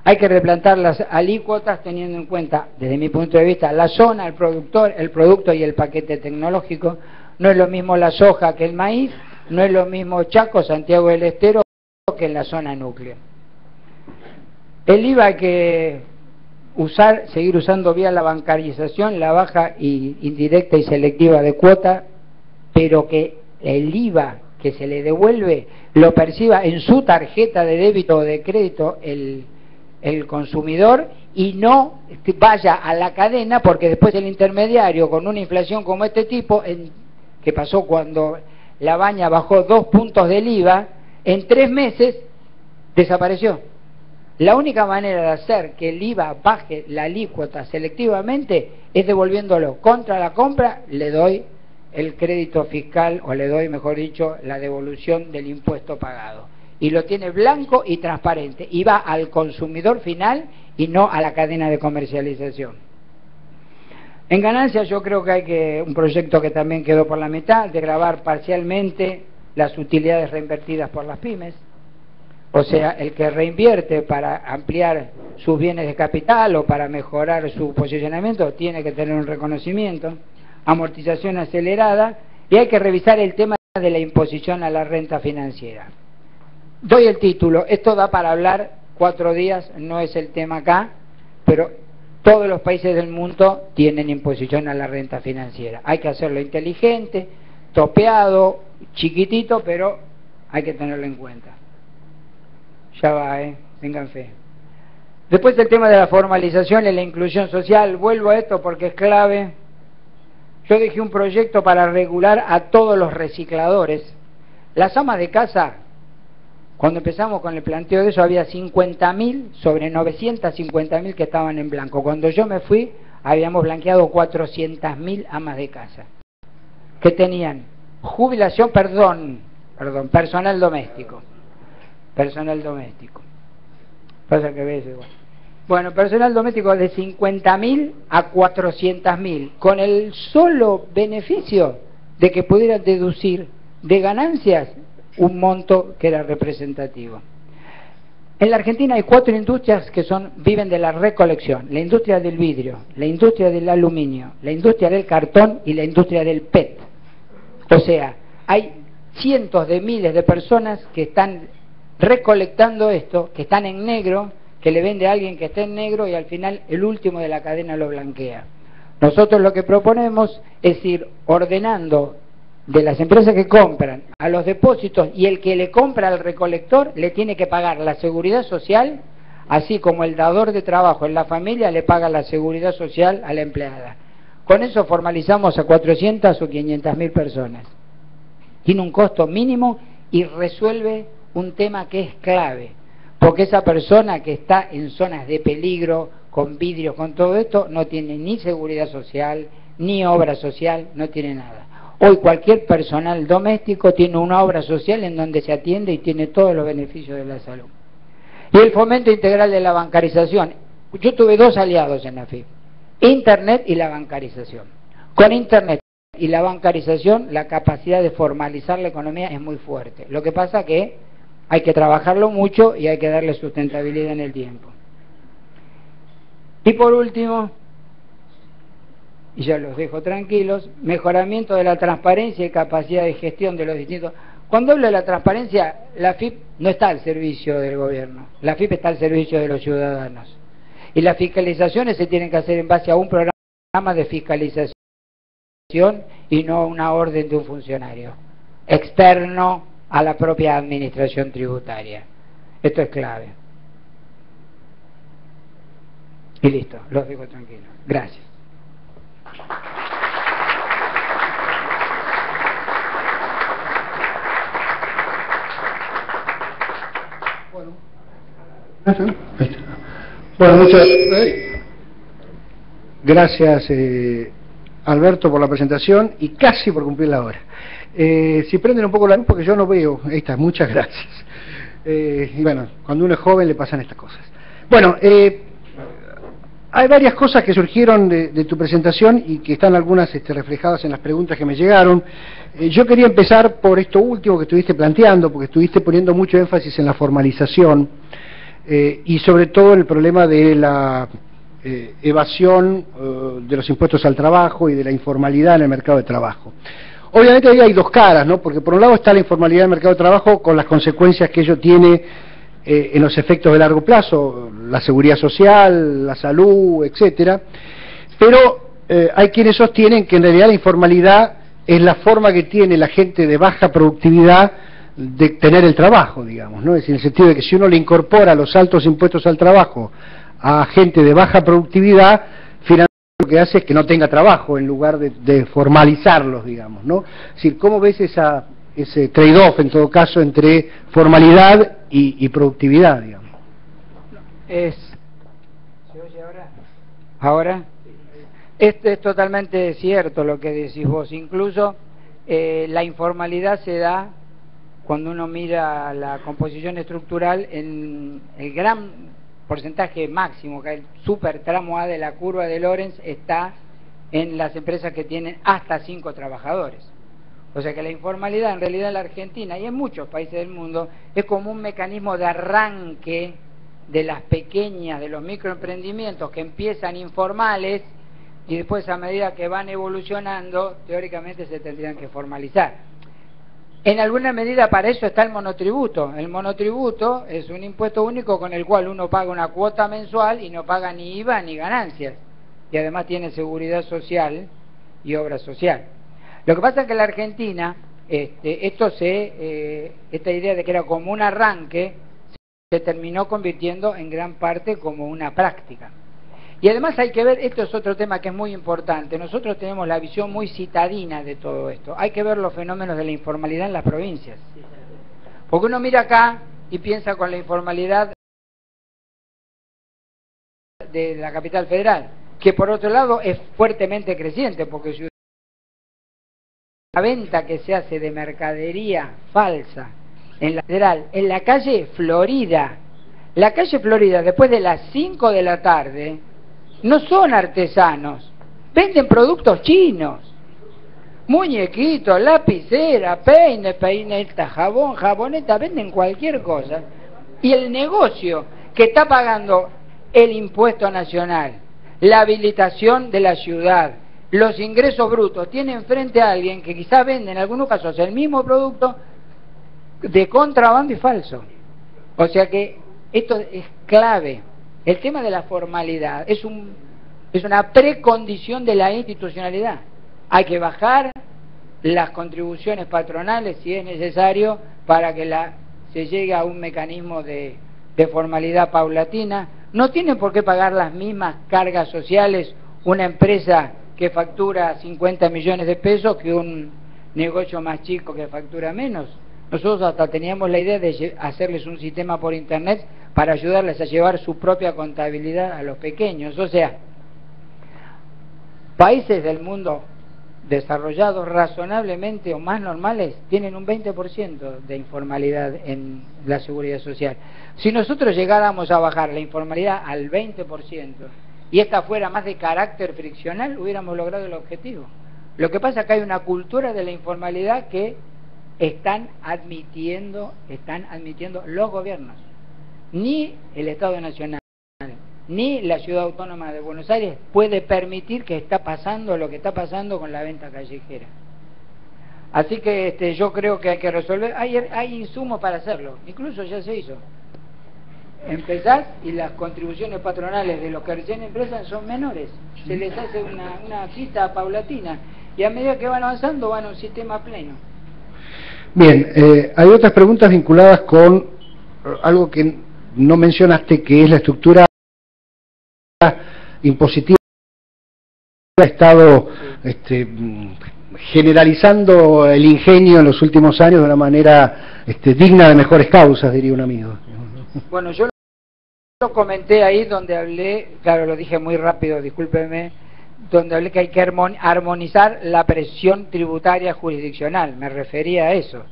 Hay que replantar las alícuotas teniendo en cuenta, desde mi punto de vista, la zona, el productor, el producto y el paquete tecnológico. No es lo mismo la soja que el maíz, no es lo mismo Chaco, Santiago del Estero que en la zona núcleo. El IVA hay que seguir usando vía la bancarización, la baja y indirecta y selectiva de cuota, pero que el IVA que se le devuelve lo perciba en su tarjeta de débito o de crédito el consumidor y no vaya a la cadena, porque después el intermediario con una inflación como este tipo, que pasó cuando la baña bajó 2 puntos del IVA, en 3 meses desapareció. La única manera de hacer que el IVA baje la alícuota selectivamente es devolviéndolo. Contra la compra le doy el crédito fiscal, o le doy, mejor dicho, la devolución del impuesto pagado. Y lo tiene blanco y transparente, y va al consumidor final y no a la cadena de comercialización. En ganancias yo creo que hay un proyecto que también quedó por la mitad, de gravar parcialmente las utilidades reinvertidas por las pymes. O sea, el que reinvierte para ampliar sus bienes de capital o para mejorar su posicionamiento tiene que tener un reconocimiento. Amortización acelerada, y hay que revisar el tema de la imposición a la renta financiera. Doy el título, esto da para hablar 4 días, no es el tema acá, pero todos los países del mundo tienen imposición a la renta financiera. Hay que hacerlo inteligente, topeado, chiquitito, pero hay que tenerlo en cuenta. Ya va, tengan fe. Después el tema de la formalización y la inclusión social, vuelvo a esto porque es clave. Yo dejé un proyecto para regular a todos los recicladores. Las amas de casa, cuando empezamos con el planteo de eso, había 50.000 sobre 950.000 que estaban en blanco. Cuando yo me fui, habíamos blanqueado 400.000 amas de casa que tenían jubilación, personal doméstico. Personal doméstico. Pasa que ves igual. Bueno, personal doméstico de 50.000 a 400.000, con el solo beneficio de que pudieran deducir de ganancias un monto que era representativo. En la Argentina hay 4 industrias que viven de la recolección: la industria del vidrio, la industria del aluminio, la industria del cartón y la industria del PET. O sea, hay cientos de miles de personas que están recolectando esto, que están en negro, que le vende a alguien que está en negro y al final el último de la cadena lo blanquea. Nosotros lo que proponemos es ir ordenando de las empresas que compran a los depósitos, y el que le compra al recolector le tiene que pagar la seguridad social, así como el dador de trabajo en la familia le paga la seguridad social a la empleada. Con eso formalizamos a 400 o 500.000 personas. Tiene un costo mínimo y resuelve un tema que es clave, porque esa persona que está en zonas de peligro, con vidrios, con todo esto, no tiene ni seguridad social, ni obra social, no tiene nada. Hoy cualquier personal doméstico tiene una obra social en donde se atiende y tiene todos los beneficios de la salud. Y el fomento integral de la bancarización. Yo tuve dos aliados en la FIP, Internet y la bancarización. Con Internet y la bancarización, la capacidad de formalizar la economía es muy fuerte. Lo que pasa que hay que trabajarlo mucho y hay que darle sustentabilidad en el tiempo. Y por último, y ya los dejo tranquilos, mejoramiento de la transparencia y capacidad de gestión de los distintos. Cuando hablo de la transparencia, la FIP no está al servicio del gobierno, la FIP está al servicio de los ciudadanos. Y las fiscalizaciones se tienen que hacer en base a un programa de fiscalización y no una orden de un funcionario externo a la propia administración tributaria. Esto es clave. Y listo, los dejo tranquilos. Gracias. Bueno, muchas gracias, Alberto, por la presentación y casi por cumplir la hora. Si prenden un poco la luz, porque yo no veo. Ahí está, muchas gracias. Y bueno, cuando uno es joven le pasan estas cosas. Bueno, hay varias cosas que surgieron de tu presentación y que están algunas reflejadas en las preguntas que me llegaron. Yo quería empezar por esto último que estuviste planteando, porque estuviste poniendo mucho énfasis en la formalización y sobre todo el problema de la evasión de los impuestos al trabajo y de la informalidad en el mercado de trabajo. Obviamente ahí hay dos caras, ¿no? Porque por un lado está la informalidad en el mercado de trabajo con las consecuencias que ello tiene en los efectos de largo plazo, la seguridad social, la salud, etcétera. Pero hay quienes sostienen que en realidad la informalidad es la forma que tiene la gente de baja productividad de tener el trabajo, digamos, ¿no? Es decir, en el sentido de que si uno le incorpora los altos impuestos al trabajo a gente de baja productividad, finalmente lo que hace es que no tenga trabajo en lugar de formalizarlos, digamos, ¿no? Es decir, ¿cómo ves ese trade-off, en todo caso, entre formalidad y productividad, digamos? ¿Se oye ahora? ¿Ahora? Es totalmente cierto lo que decís vos. Incluso la informalidad se da cuando uno mira la composición estructural en el gran porcentaje máximo, que el super tramo A de la curva de Lorenz está en las empresas que tienen hasta 5 trabajadores. O sea que la informalidad en realidad en la Argentina y en muchos países del mundo es como un mecanismo de arranque de las pequeñas, de los microemprendimientos que empiezan informales y después a medida que van evolucionando teóricamente se tendrían que formalizar. En alguna medida para eso está el monotributo. El monotributo es un impuesto único con el cual uno paga una cuota mensual y no paga ni IVA ni ganancias. Y además tiene seguridad social y obra social. Lo que pasa es que en la Argentina, esta idea de que era como un arranque, se terminó convirtiendo en gran parte como una práctica. Y además hay que ver, esto es otro tema que es muy importante, nosotros tenemos la visión muy citadina de todo esto, hay que ver los fenómenos de la informalidad en las provincias. Porque uno mira acá y piensa con la informalidad de la capital federal, que por otro lado es fuertemente creciente, porque si la venta que se hace de mercadería falsa en la federal, en la calle Florida, después de las 5 de la tarde, no son artesanos, venden productos chinos, muñequitos, lapicera, peineta, jabón, jaboneta, venden cualquier cosa. Y el negocio que está pagando el impuesto nacional, la habilitación de la ciudad, los ingresos brutos, tiene enfrente a alguien que quizá vende en algunos casos el mismo producto de contrabando y falso. O sea que esto es clave. El tema de la formalidad es una precondición de la institucionalidad. Hay que bajar las contribuciones patronales si es necesario para que se llegue a un mecanismo de formalidad paulatina. No tienen por qué pagar las mismas cargas sociales una empresa que factura 50 millones de pesos que un negocio más chico que factura menos. Nosotros hasta teníamos la idea de hacerles un sistema por internet para ayudarles a llevar su propia contabilidad a los pequeños. O sea, países del mundo desarrollados razonablemente o más normales tienen un 20% de informalidad en la seguridad social. Si nosotros llegáramos a bajar la informalidad al 20% y esta fuera más de carácter friccional, hubiéramos logrado el objetivo. Lo que pasa es que hay una cultura de la informalidad que están admitiendo los gobiernos. Ni el Estado Nacional ni la Ciudad Autónoma de Buenos Aires puede permitir que está pasando lo que está pasando con la venta callejera. Así que yo creo que hay que resolver, hay insumos para hacerlo, incluso ya se hizo. Empezás y las contribuciones patronales de los que recién empiezan son menores, se les hace una quita paulatina y a medida que van avanzando van a un sistema pleno. Bien, hay otras preguntas vinculadas con algo que no mencionaste, que es la estructura impositiva. Ha estado generalizando el ingenio en los últimos años de una manera digna de mejores causas, diría un amigo. Bueno, yo lo comenté ahí donde hablé, claro, lo dije muy rápido, discúlpeme, donde hablé que hay que armonizar la presión tributaria jurisdiccional, me refería a eso,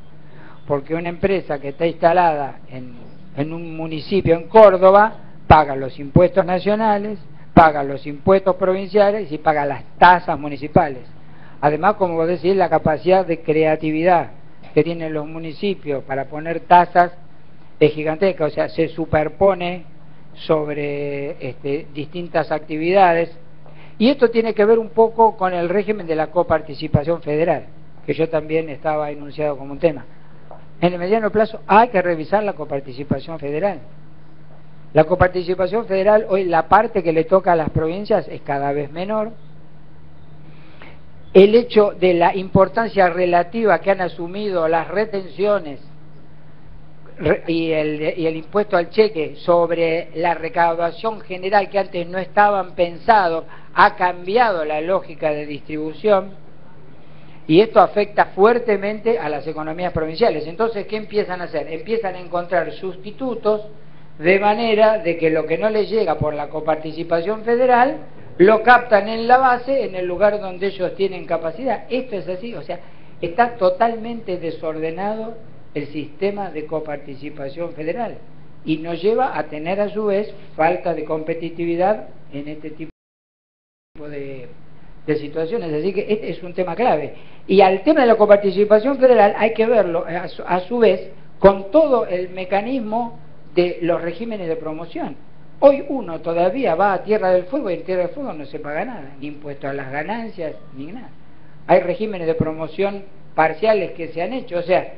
porque una empresa que está instalada en un municipio en Córdoba paga los impuestos nacionales, paga los impuestos provinciales y paga las tasas municipales. Además, como vos decís, la capacidad de creatividad que tienen los municipios para poner tasas es gigantesca, o sea, se superpone sobre distintas actividades. Y esto tiene que ver un poco con el régimen de la coparticipación federal, que yo también estaba enunciado como un tema. En el mediano plazo hay que revisar la coparticipación federal. La coparticipación federal, hoy la parte que le toca a las provincias es cada vez menor. El hecho de la importancia relativa que han asumido las retenciones y el impuesto al cheque sobre la recaudación general, que antes no estaban pensados, ha cambiado la lógica de distribución y esto afecta fuertemente a las economías provinciales. Entonces, ¿qué empiezan a hacer? Empiezan a encontrar sustitutos de manera de que lo que no les llega por la coparticipación federal lo captan en la base, en el lugar donde ellos tienen capacidad. Esto es así, o sea, está totalmente desordenado el sistema de coparticipación federal y nos lleva a tener a su vez falta de competitividad en este tipo de situaciones. Así que este es un tema clave. Y al tema de la coparticipación federal hay que verlo a su vez con todo el mecanismo de los regímenes de promoción. Hoy uno todavía va a Tierra del Fuego y en Tierra del Fuego no se paga nada, ni impuesto a las ganancias, ni nada. Hay regímenes de promoción parciales que se han hecho, o sea,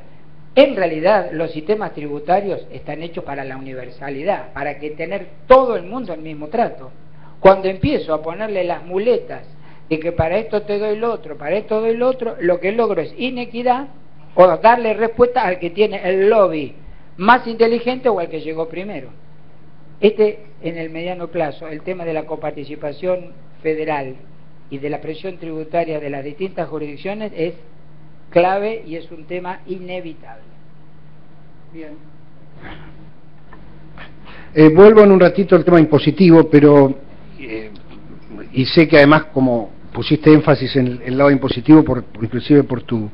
en realidad los sistemas tributarios están hechos para la universalidad, para que tener todo el mundo el mismo trato. Cuando empiezo a ponerle las muletas de que para esto te doy lo otro, para esto doy lo otro, lo que logro es inequidad o darle respuesta al que tiene el lobby más inteligente o al que llegó primero. En el mediano plazo, el tema de la coparticipación federal y de la presión tributaria de las distintas jurisdicciones es clave y es un tema inevitable. Bien. Vuelvo en un ratito al tema impositivo, pero y sé que además, como pusiste énfasis en el lado impositivo, inclusive por tu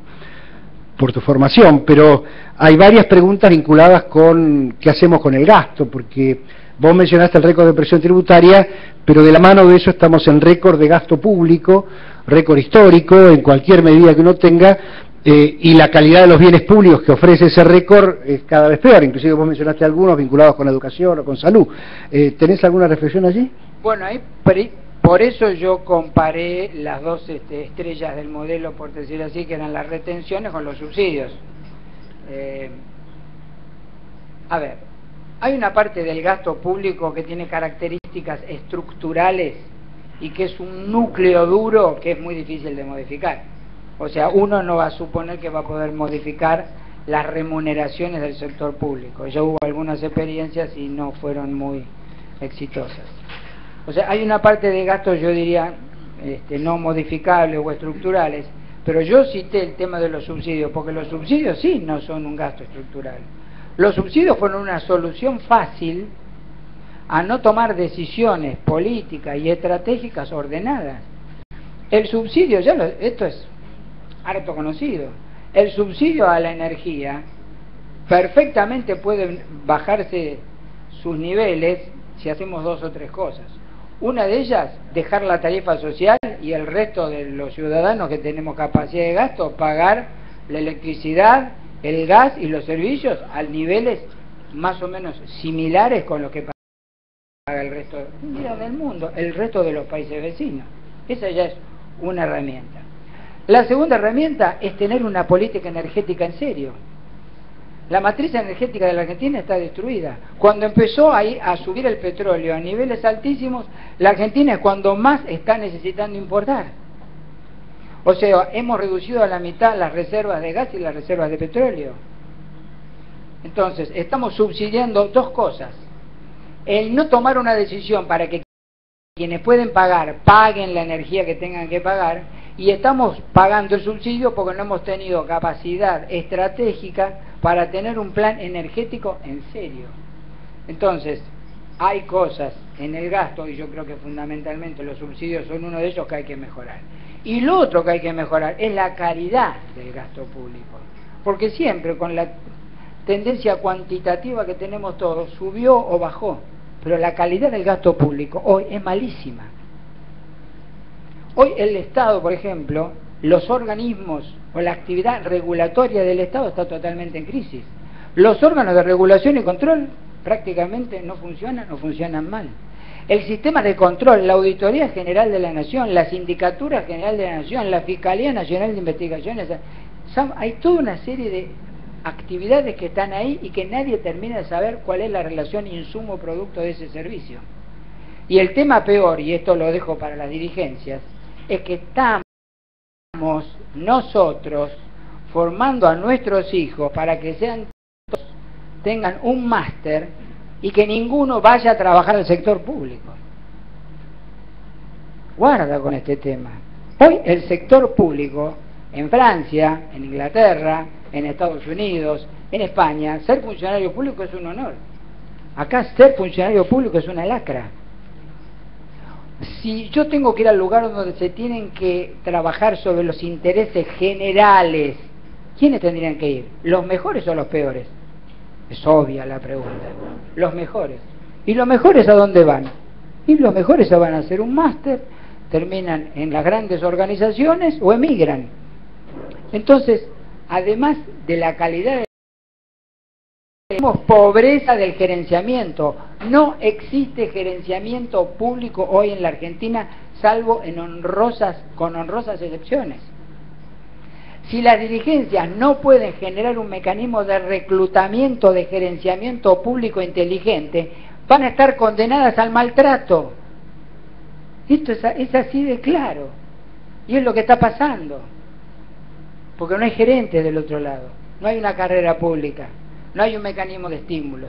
formación, pero hay varias preguntas vinculadas con qué hacemos con el gasto, porque vos mencionaste el récord de presión tributaria, pero de la mano de eso estamos en récord de gasto público, récord histórico, en cualquier medida que uno tenga, y la calidad de los bienes públicos que ofrece ese récord es cada vez peor. Inclusive vos mencionaste algunos vinculados con la educación o con salud. ¿Tenés alguna reflexión allí? Bueno, ahí por eso yo comparé las dos estrellas del modelo, por decir así, que eran las retenciones con los subsidios. A ver, hay una parte del gasto público que tiene características estructurales y que es un núcleo duro que es muy difícil de modificar. O sea, uno no va a suponer que va a poder modificar las remuneraciones del sector público. Ya hubo algunas experiencias y no fueron muy exitosas. O sea, hay una parte de gastos, yo diría, no modificables o estructurales, pero yo cité el tema de los subsidios, porque los subsidios sí no son un gasto estructural. Los subsidios fueron una solución fácil a no tomar decisiones políticas y estratégicas ordenadas. El subsidio, esto es harto conocido, el subsidio a la energía perfectamente puede bajarse sus niveles si hacemos dos o tres cosas. Una de ellas, dejar la tarifa social y el resto de los ciudadanos que tenemos capacidad de gasto, pagar la electricidad, el gas y los servicios a niveles más o menos similares con los que paga el resto del mundo, el resto de los países vecinos. Esa ya es una herramienta. La segunda herramienta es tener una política energética en serio. La matriz energética de la Argentina está destruida. Cuando empezó ahí a subir el petróleo a niveles altísimos, la Argentina es cuando más está necesitando importar. O sea, hemos reducido a la mitad las reservas de gas y las reservas de petróleo. Entonces, estamos subsidiando dos cosas. El no tomar una decisión para que quienes pueden pagar, paguen la energía que tengan que pagar, y estamos pagando el subsidio porque no hemos tenido capacidad estratégica para tener un plan energético en serio. Entonces, hay cosas en el gasto, y yo creo que fundamentalmente los subsidios son uno de ellos que hay que mejorar. Y lo otro que hay que mejorar es la calidad del gasto público, porque siempre con la tendencia cuantitativa que tenemos todos, subió o bajó, pero la calidad del gasto público hoy es malísima. Hoy el Estado, por ejemplo, los organismos o la actividad regulatoria del Estado está totalmente en crisis. Los órganos de regulación y control prácticamente no funcionan o funcionan mal. El sistema de control, la Auditoría General de la Nación, la Sindicatura General de la Nación, la Fiscalía Nacional de Investigaciones, hay toda una serie de actividades que están ahí y que nadie termina de saber cuál es la relación insumo-producto de ese servicio. Y el tema peor, y esto lo dejo para las dirigencias, es que estamos nosotros formando a nuestros hijos para que tengan un máster y que ninguno vaya a trabajar al sector público. Guarda con este tema. Hoy el sector público, en Francia, en Inglaterra, en Estados Unidos, en España, ser funcionario público es un honor. Acá ser funcionario público es una lacra. Si yo tengo que ir al lugar donde se tienen que trabajar sobre los intereses generales, ¿quiénes tendrían que ir? ¿Los mejores o los peores? Es obvia la pregunta. Los mejores. ¿Y los mejores a dónde van? Y los mejores se van a hacer un máster, terminan en las grandes organizaciones o emigran. Entonces, además de la calidad tenemos pobreza del gerenciamiento. No existe gerenciamiento público hoy en la Argentina, salvo con honrosas excepciones. Si las dirigencias no pueden generar un mecanismo de reclutamiento de gerenciamiento público inteligente, van a estar condenadas al maltrato. Esto es así de claro. Y es lo que está pasando. Porque no hay gerentes del otro lado, no hay una carrera pública, no hay un mecanismo de estímulo.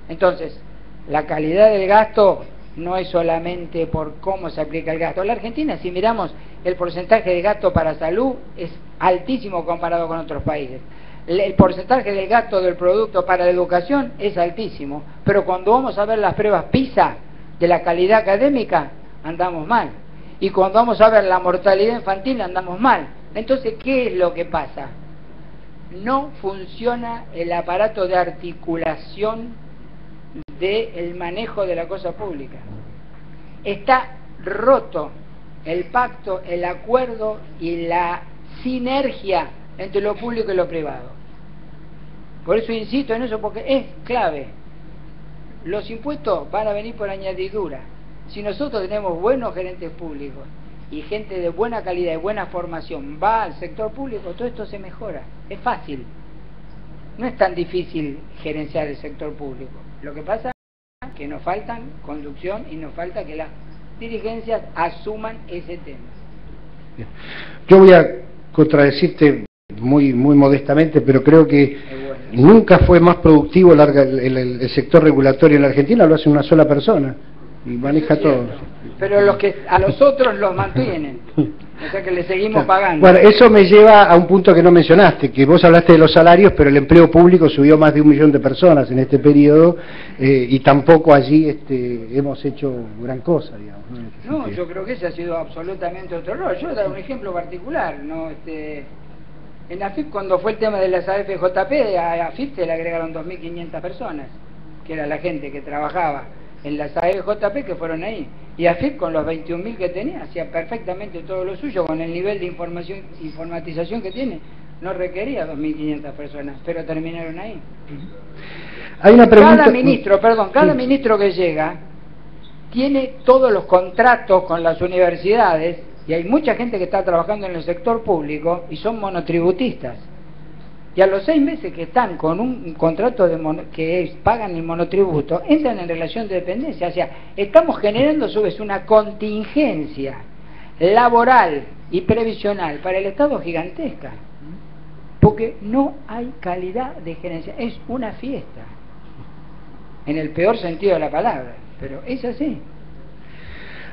Entonces, la calidad del gasto no es solamente por cómo se aplica el gasto. En la Argentina, si miramos el porcentaje de gasto para salud, es altísimo comparado con otros países. El porcentaje del gasto del producto para la educación es altísimo, pero cuando vamos a ver las pruebas PISA de la calidad académica, andamos mal. Y cuando vamos a ver la mortalidad infantil, andamos mal. Entonces, ¿qué es lo que pasa? No funciona el aparato de articulación del manejo de la cosa pública. Está roto el pacto, el acuerdo y la sinergia entre lo público y lo privado. Por eso insisto en eso, porque es clave. Los impuestos van a venir por añadidura. Si nosotros tenemos buenos gerentes públicos y gente de buena calidad y buena formación va al sector público, todo esto se mejora. Es fácil. No es tan difícil gerenciar el sector público. Lo que pasa es que nos faltan conducción y nos falta que las dirigencias asuman ese tema. Yo voy a contradecirte muy modestamente, pero creo que nunca fue más productivo el sector regulatorio en la Argentina, lo hace una sola persona y maneja todo. Pero los que a los otros los mantienen. ¿Me sea que le seguimos pagando. Bueno, eso me lleva a un punto que no mencionaste, que vos hablaste de los salarios, pero el empleo público subió más de 1 millón de personas en este periodo, y tampoco allí hemos hecho gran cosa, digamos. No, yo creo que ese ha sido absolutamente otro error. Yo voy a dar un ejemplo particular, ¿no? En AFIP, cuando fue el tema de las AFJP, a AFIP se le agregaron 2.500 personas, que era la gente que trabajaba en las AFJP que fueron ahí. Y AFIP, con los 21.000 que tenía, hacía perfectamente todo lo suyo, con el nivel de informatización que tiene, no requería 2.500 personas, pero terminaron ahí. Hay una pregunta... Cada ministro que llega tiene todos los contratos con las universidades, y hay mucha gente que está trabajando en el sector público y son monotributistas. Y a los 6 meses que están con un contrato pagan el monotributo, entran en relación de dependencia. O sea, estamos generando a su vez una contingencia laboral y previsional para el Estado gigantesca, porque no hay calidad de gerencia. Es una fiesta, en el peor sentido de la palabra, pero es así.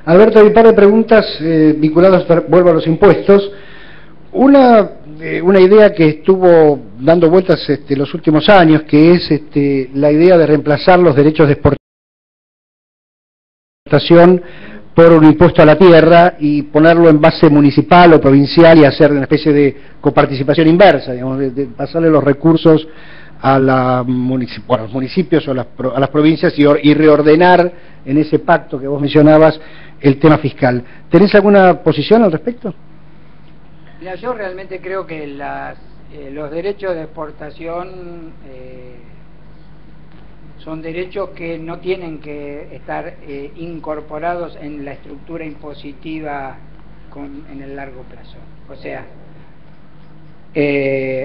Alberto, hay un par de preguntas vinculadas, vuelvo a los impuestos. Una idea que estuvo dando vueltas los últimos años, que es la idea de reemplazar los derechos de exportación por un impuesto a la tierra y ponerlo en base municipal o provincial y hacer una especie de coparticipación inversa, digamos, de pasarle los recursos a los municipios o a las provincias y reordenar en ese pacto que vos mencionabas el tema fiscal. ¿Tenés alguna posición al respecto? Mira, yo realmente creo que los derechos de exportación son derechos que no tienen que estar incorporados en la estructura impositiva en el largo plazo. O sea,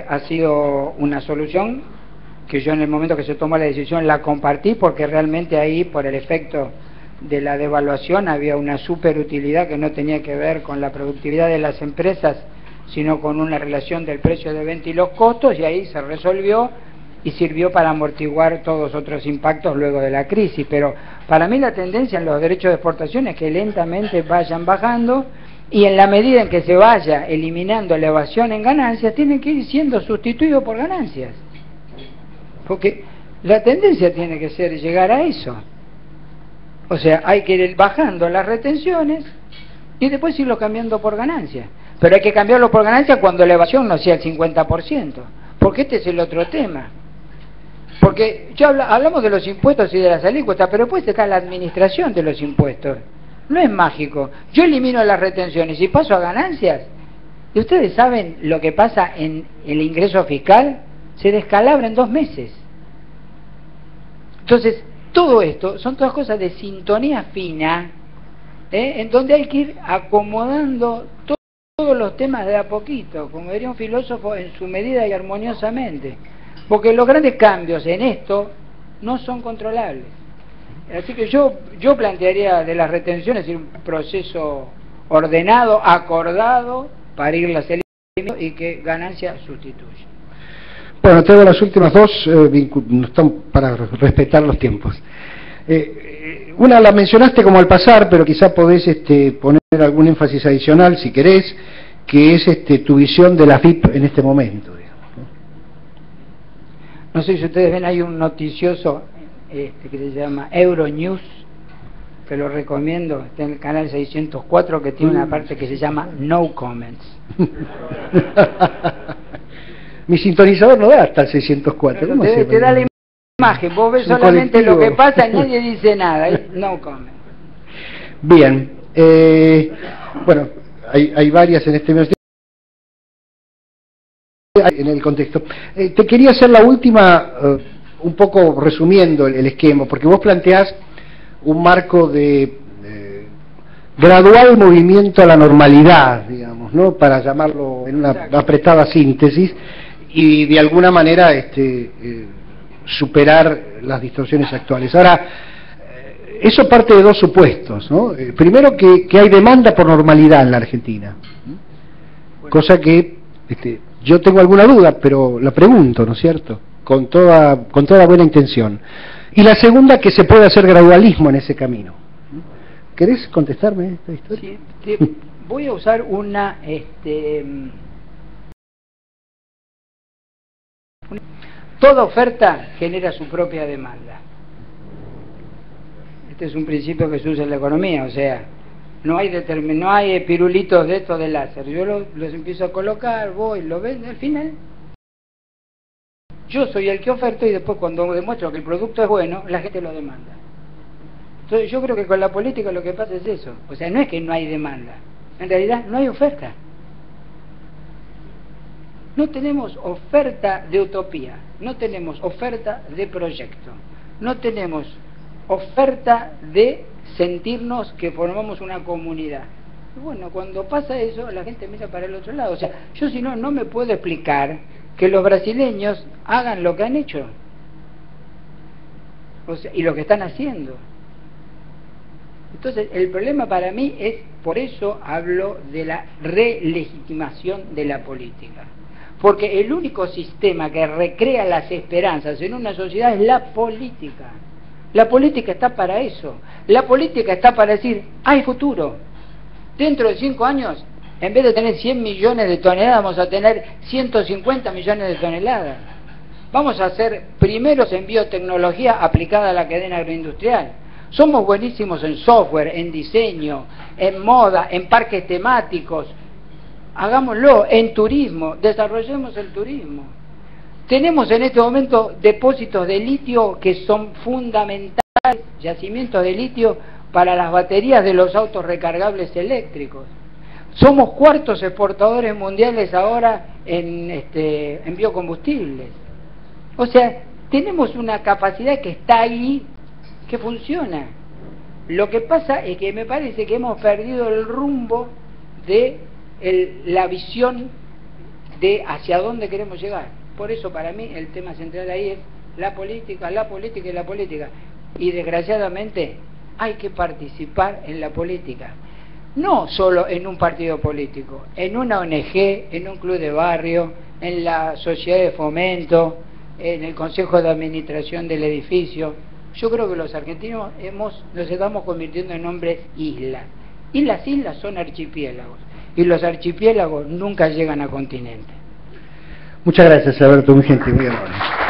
ha sido una solución que yo en el momento que se tomó la decisión la compartí, porque realmente ahí, por el efecto de la devaluación, había una superutilidad que no tenía que ver con la productividad de las empresas, sino con una relación del precio de venta y los costos, y ahí se resolvió y sirvió para amortiguar todos otros impactos luego de la crisis. Pero para mí la tendencia en los derechos de exportación es que lentamente vayan bajando, y en la medida en que se vaya eliminando la evasión en ganancias, tienen que ir siendo sustituidos por ganancias, porque la tendencia tiene que ser llegar a eso. O sea, hay que ir bajando las retenciones y después irlo cambiando por ganancias. Pero hay que cambiarlo por ganancias cuando la evasión no sea el 50%, porque este es el otro tema. Porque hablamos de los impuestos y de las alícuotas, pero después está la administración de los impuestos. No es mágico. Yo elimino las retenciones y paso a ganancias. ¿Y ustedes saben lo que pasa en el ingreso fiscal? Se descalabra en 2 meses. Entonces, todo esto son todas cosas de sintonía fina, en donde hay que ir acomodando todos los temas de a poquito, como diría un filósofo, en su medida y armoniosamente, porque los grandes cambios en esto no son controlables. Así que yo plantearía de las retenciones un proceso ordenado, acordado, para irlas eliminando y que ganancia sustituya. Bueno, tengo las últimas dos para respetar los tiempos. Una la mencionaste como al pasar, pero quizá podés poner algún énfasis adicional, si querés, que es tu visión de la FIP en este momento, digamos, ¿no? No sé si ustedes ven, hay un noticioso que se llama Euronews, que lo recomiendo, está en el canal 604, que tiene una parte que se llama No Comments. Mi sintonizador no da hasta el 604. ¿Cómo te da la imagen, vos ves solamente lo que pasa y nadie dice nada. No comment. Bien. Bueno, hay varias en este en el contexto. Te quería hacer la última, un poco resumiendo el esquema, porque vos planteás un marco de gradual movimiento a la normalidad, digamos, ¿no? Para llamarlo en una apretada síntesis, y de alguna manera superar las distorsiones actuales. Ahora, eso parte de dos supuestos, ¿no? Primero, que hay demanda por normalidad en la Argentina, cosa que yo tengo alguna duda, pero la pregunto, ¿no es cierto?, con toda buena intención. Y la segunda, que se puede hacer gradualismo en ese camino. ¿Querés contestarme esta historia? Sí, voy a usar toda oferta genera su propia demanda. Este es un principio que se usa en la economía, o sea, no hay pirulitos de estos de láser. Yo los empiezo a colocar, lo vendo, al final yo soy el que oferto y después cuando demuestro que el producto es bueno, la gente lo demanda. Entonces yo creo que con la política lo que pasa es eso, o sea, no es que no hay demanda, en realidad no hay oferta. No tenemos oferta de utopía, no tenemos oferta de proyecto, no tenemos oferta de sentirnos que formamos una comunidad. Y bueno, cuando pasa eso, la gente mira para el otro lado. O sea, yo si no, no me puedo explicar que los brasileños hagan lo que han hecho. O sea, y lo que están haciendo. Entonces, el problema para mí es, por eso hablo de la relegitimación de la política. Porque el único sistema que recrea las esperanzas en una sociedad es la política. La política está para eso. La política está para decir, hay futuro. Dentro de 5 años, en vez de tener 100 millones de toneladas, vamos a tener 150 millones de toneladas. Vamos a ser primeros en biotecnología aplicada a la cadena agroindustrial. Somos buenísimos en software, en diseño, en moda, en parques temáticos. Hagámoslo en turismo, desarrollemos el turismo. Tenemos en este momento depósitos de litio que son fundamentales, yacimientos de litio para las baterías de los autos recargables eléctricos. Somos cuartos exportadores mundiales ahora en biocombustibles. O sea, tenemos una capacidad que está ahí, que funciona. Lo que pasa es que me parece que hemos perdido el rumbo de la visión de hacia dónde queremos llegar. Por eso para mí el tema central ahí es la política y la política. Y desgraciadamente hay que participar en la política. No solo en un partido político, en una ONG, en un club de barrio, en la sociedad de fomento, en el consejo de administración del edificio. Yo creo que los argentinos nos estamos convirtiendo en hombres islas. Y las islas son archipiélagos. Y los archipiélagos nunca llegan a continente. Muchas gracias, Alberto, muy gentil, muy amable.